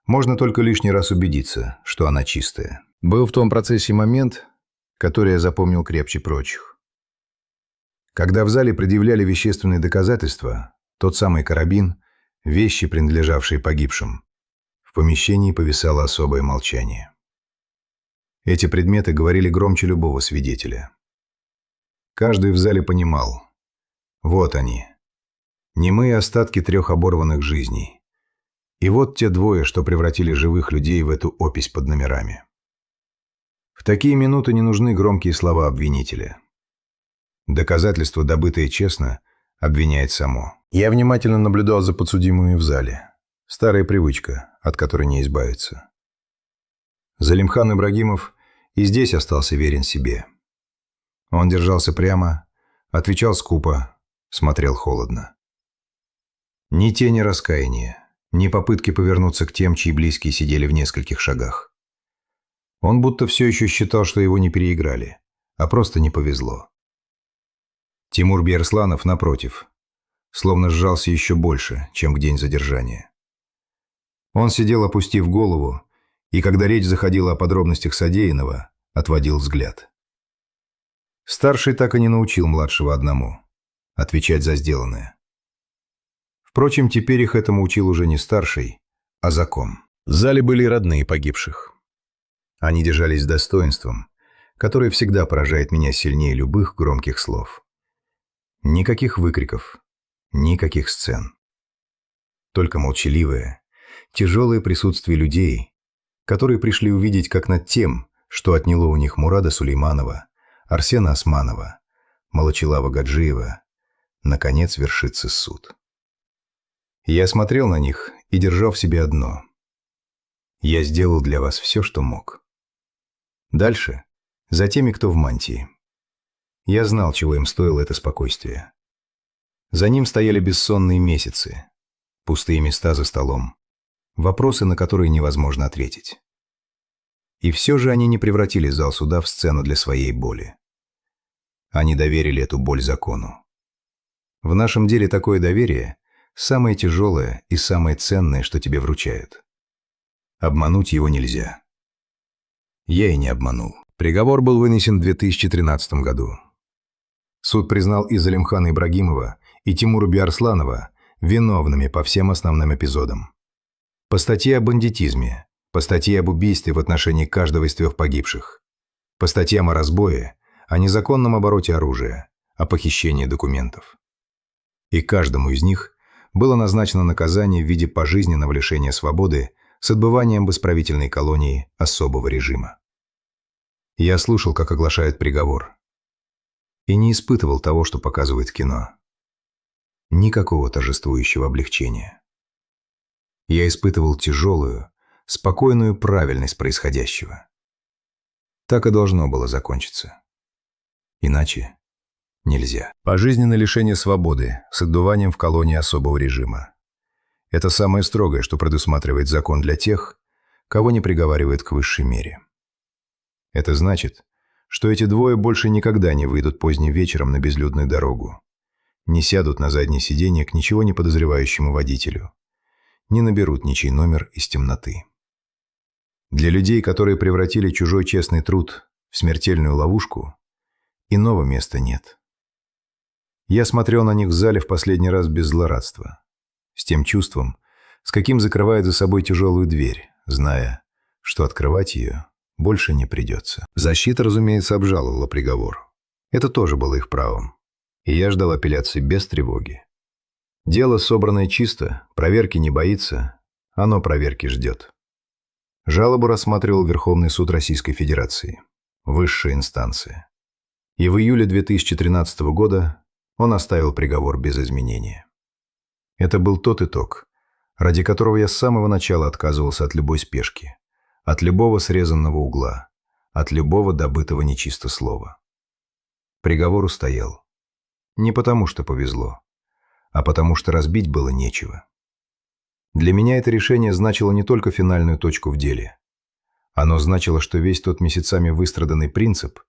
S1: Можно только лишний раз убедиться, что она чистая. Был в том процессе момент, который я запомнил крепче прочих. Когда в зале предъявляли вещественные доказательства, тот самый карабин, вещи, принадлежавшие погибшим, в помещении повисало особое молчание. Эти предметы говорили громче любого свидетеля. Каждый в зале понимал. Вот они. Немые остатки 3 оборванных жизней. И вот те двое, что превратили живых людей в эту опись под номерами. В такие минуты не нужны громкие слова обвинителя. Доказательство, добытое честно, обвиняет само. Я внимательно наблюдал за подсудимыми в зале. Старая привычка, от которой не избавиться. Залимхан Ибрагимов и здесь остался верен себе. Он держался прямо, отвечал скупо, смотрел холодно. Ни тени раскаяния, ни попытки повернуться к тем, чьи близкие сидели в нескольких шагах. Он будто все еще считал, что его не переиграли, а просто не повезло. Тимур Биарсланов, напротив, словно сжался еще больше, чем в день задержания. Он сидел, опустив голову, и когда речь заходила о подробностях содеянного, отводил взгляд. Старший так и не научил младшего одному – отвечать за сделанное. Впрочем, теперь их этому учил уже не старший, а закон. В зале были родные погибших. Они держались с достоинством, которое всегда поражает меня сильнее любых громких слов. Никаких выкриков, никаких сцен. Только молчаливое, тяжелое присутствие людей, которые пришли увидеть, как над тем, что отняло у них Мурада Сулейманова, Арсена Османова, Молочилава Гаджиева, наконец вершится суд. Я смотрел на них и держал в себе одно. Я сделал для вас все, что мог. Дальше за теми, кто в мантии. Я знал, чего им стоило это спокойствие. За ним стояли бессонные месяцы, пустые места за столом, вопросы, на которые невозможно ответить. И все же они не превратили зал суда в сцену для своей боли. Они доверили эту боль закону. В нашем деле такое доверие – самое тяжелое и самое ценное, что тебе вручают. Обмануть его нельзя. Я и не обманул. Приговор был вынесен в 2013 году. Суд признал и Залимхана Ибрагимова, и Тимура Биарсланова виновными по всем основным эпизодам. По статье о бандитизме, по статье об убийстве в отношении каждого из 3 погибших, по статьям о разбое, о незаконном обороте оружия, о похищении документов. И каждому из них было назначено наказание в виде пожизненного лишения свободы с отбыванием в исправительной колонии особого режима. Я слушал, как оглашают приговор, и не испытывал того, что показывает кино. Никакого торжествующего облегчения. Я испытывал тяжелую, спокойную правильность происходящего. Так и должно было закончиться. Иначе нельзя. Пожизненное лишение свободы с отбыванием в колонии особого режима. Это самое строгое, что предусматривает закон для тех, кого не приговаривают к высшей мере. Это значит, что эти двое больше никогда не выйдут поздним вечером на безлюдную дорогу, не сядут на заднее сиденье к ничего не подозревающему водителю, не наберут ничей номер из темноты. Для людей, которые превратили чужой честный труд в смертельную ловушку, иного места нет. Я смотрел на них в зале в последний раз без злорадства, с тем чувством, с каким закрывает за собой тяжелую дверь, зная, что открывать ее больше не придется. Защита, разумеется, обжаловала приговор. Это тоже было их правом. И я ждал апелляции без тревоги. Дело, собранное чисто, проверки не боится, оно проверки ждет. Жалобу рассматривал Верховный суд Российской Федерации. высшая инстанция. И в июле 2013 года он оставил приговор без изменения. Это был тот итог, ради которого я с самого начала отказывался от любой спешки, от любого срезанного угла, от любого добытого нечисто слова. Приговор устоял. Не потому, что повезло, а потому, что разбить было нечего. Для меня это решение значило не только финальную точку в деле. Оно значило, что весь тот месяцами выстраданный принцип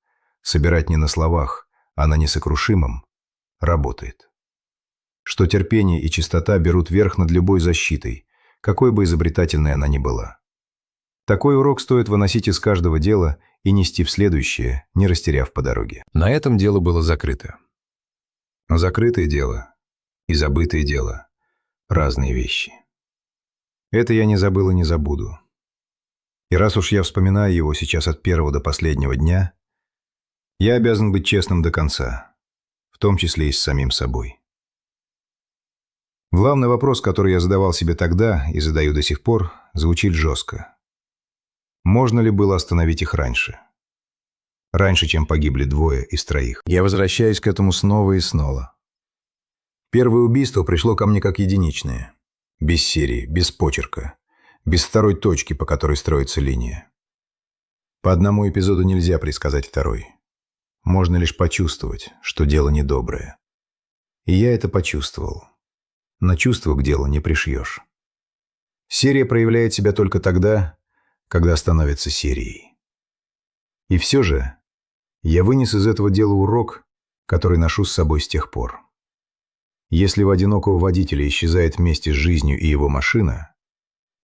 S1: «собирать не на словах, а на несокрушимом» работает. Что терпение и чистота берут верх над любой защитой, какой бы изобретательной она ни была. Такой урок стоит выносить из каждого дела и нести в следующее, не растеряв по дороге. На этом дело было закрыто. Закрытое дело и забытое дело – разные вещи. Это я не забыл и не забуду. И раз уж я вспоминаю его сейчас от первого до последнего дня, я обязан быть честным до конца, в том числе и с самим собой. Главный вопрос, который я задавал себе тогда и задаю до сих пор, звучит жестко. Можно ли было остановить их раньше? Раньше, чем погибли 2 из 3. Я возвращаюсь к этому снова и снова. Первое убийство пришло ко мне как единичное. Без серии, без почерка, без второй точки, по которой строится линия. По одному эпизоду нельзя предсказать второй. Можно лишь почувствовать, что дело недоброе. И я это почувствовал. На чувство к делу не пришьешь. Серия проявляет себя только тогда, когда становится серией. И все же я вынес из этого дела урок, который ношу с собой с тех пор. Если у одинокого водителя исчезает вместе с жизнью и его машина,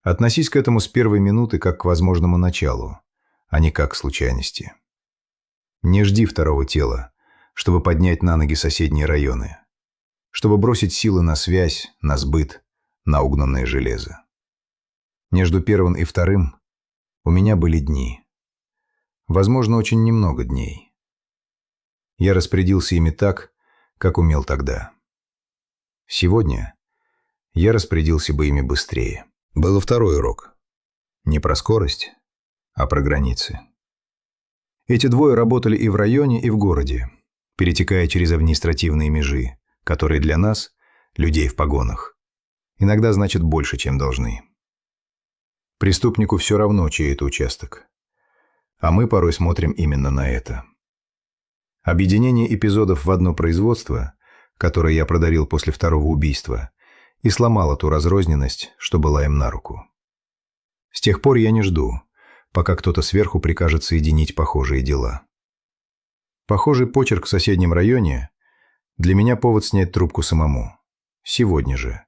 S1: относись к этому с первой минуты как к возможному началу, а не как к случайности. Не жди второго тела, чтобы поднять на ноги соседние районы, чтобы бросить силы на связь, на сбыт, на угнанное железо. Между первым и вторым у меня были дни. Возможно, очень немного дней. Я распорядился ими так, как умел тогда. Сегодня я распорядился бы ими быстрее. Был второй урок. Не про скорость, а про границы. Эти 2 работали и в районе, и в городе, перетекая через административные межи, которые для нас, людей в погонах, иногда значат больше, чем должны. Преступнику все равно, чей это участок. А мы порой смотрим именно на это. Объединение эпизодов в одно производство, которое я продарил после второго убийства, и сломало ту разрозненность, что была им на руку. С тех пор я не жду, пока кто-то сверху прикажет соединить похожие дела. Похожий почерк в соседнем районе для меня повод снять трубку самому. Сегодня же,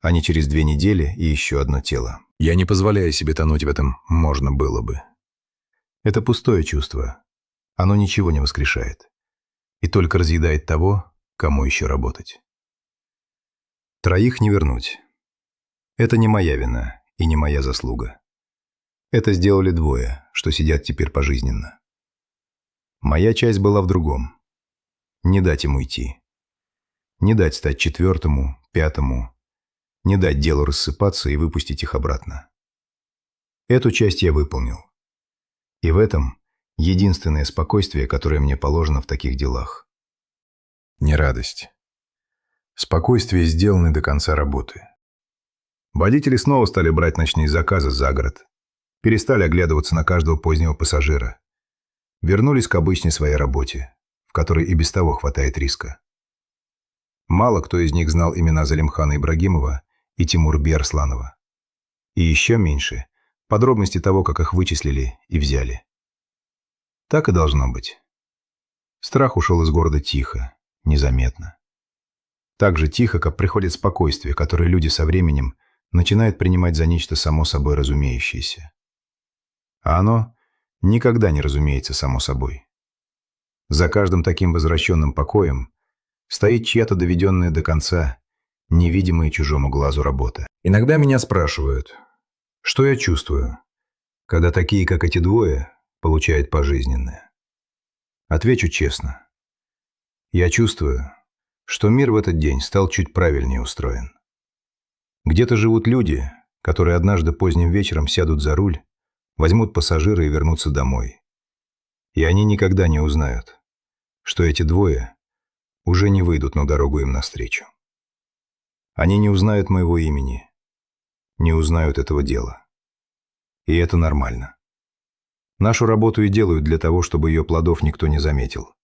S1: а не через 2 недели и еще одно тело. Я не позволяю себе тонуть в этом «можно было бы». Это пустое чувство. Оно ничего не воскрешает. И только разъедает того, кому еще работать. 3 не вернуть. Это не моя вина и не моя заслуга. Это сделали 2, что сидят теперь пожизненно. Моя часть была в другом. Не дать им уйти. Не дать стать 4-му, 5-му. Не дать делу рассыпаться и выпустить их обратно. Эту часть я выполнил. И в этом единственное спокойствие, которое мне положено в таких делах. Не радость. Спокойствие сделаны до конца работы. Водители снова стали брать ночные заказы за город. Перестали оглядываться на каждого позднего пассажира. Вернулись к обычной своей работе, в которой и без того хватает риска. Мало кто из них знал имена Залимхана Ибрагимова и Тимура Биарсланова. И еще меньше подробности того, как их вычислили и взяли. Так и должно быть. Страх ушел из города тихо, незаметно. Так же тихо, как приходит спокойствие, которое люди со временем начинают принимать за нечто само собой разумеющееся. А оно никогда не разумеется само собой. За каждым таким возвращенным покоем стоит чья-то доведенная до конца, невидимая чужому глазу работа. Иногда меня спрашивают, что я чувствую, когда такие, как эти 2, получают пожизненное. Отвечу честно. Я чувствую, что мир в этот день стал чуть правильнее устроен. Где-то живут люди, которые однажды поздним вечером сядут за руль, возьмут пассажира и вернутся домой. И они никогда не узнают, что эти двое уже не выйдут на дорогу им навстречу. Они не узнают моего имени, не узнают этого дела. И это нормально. Нашу работу и делают для того, чтобы ее плодов никто не заметил.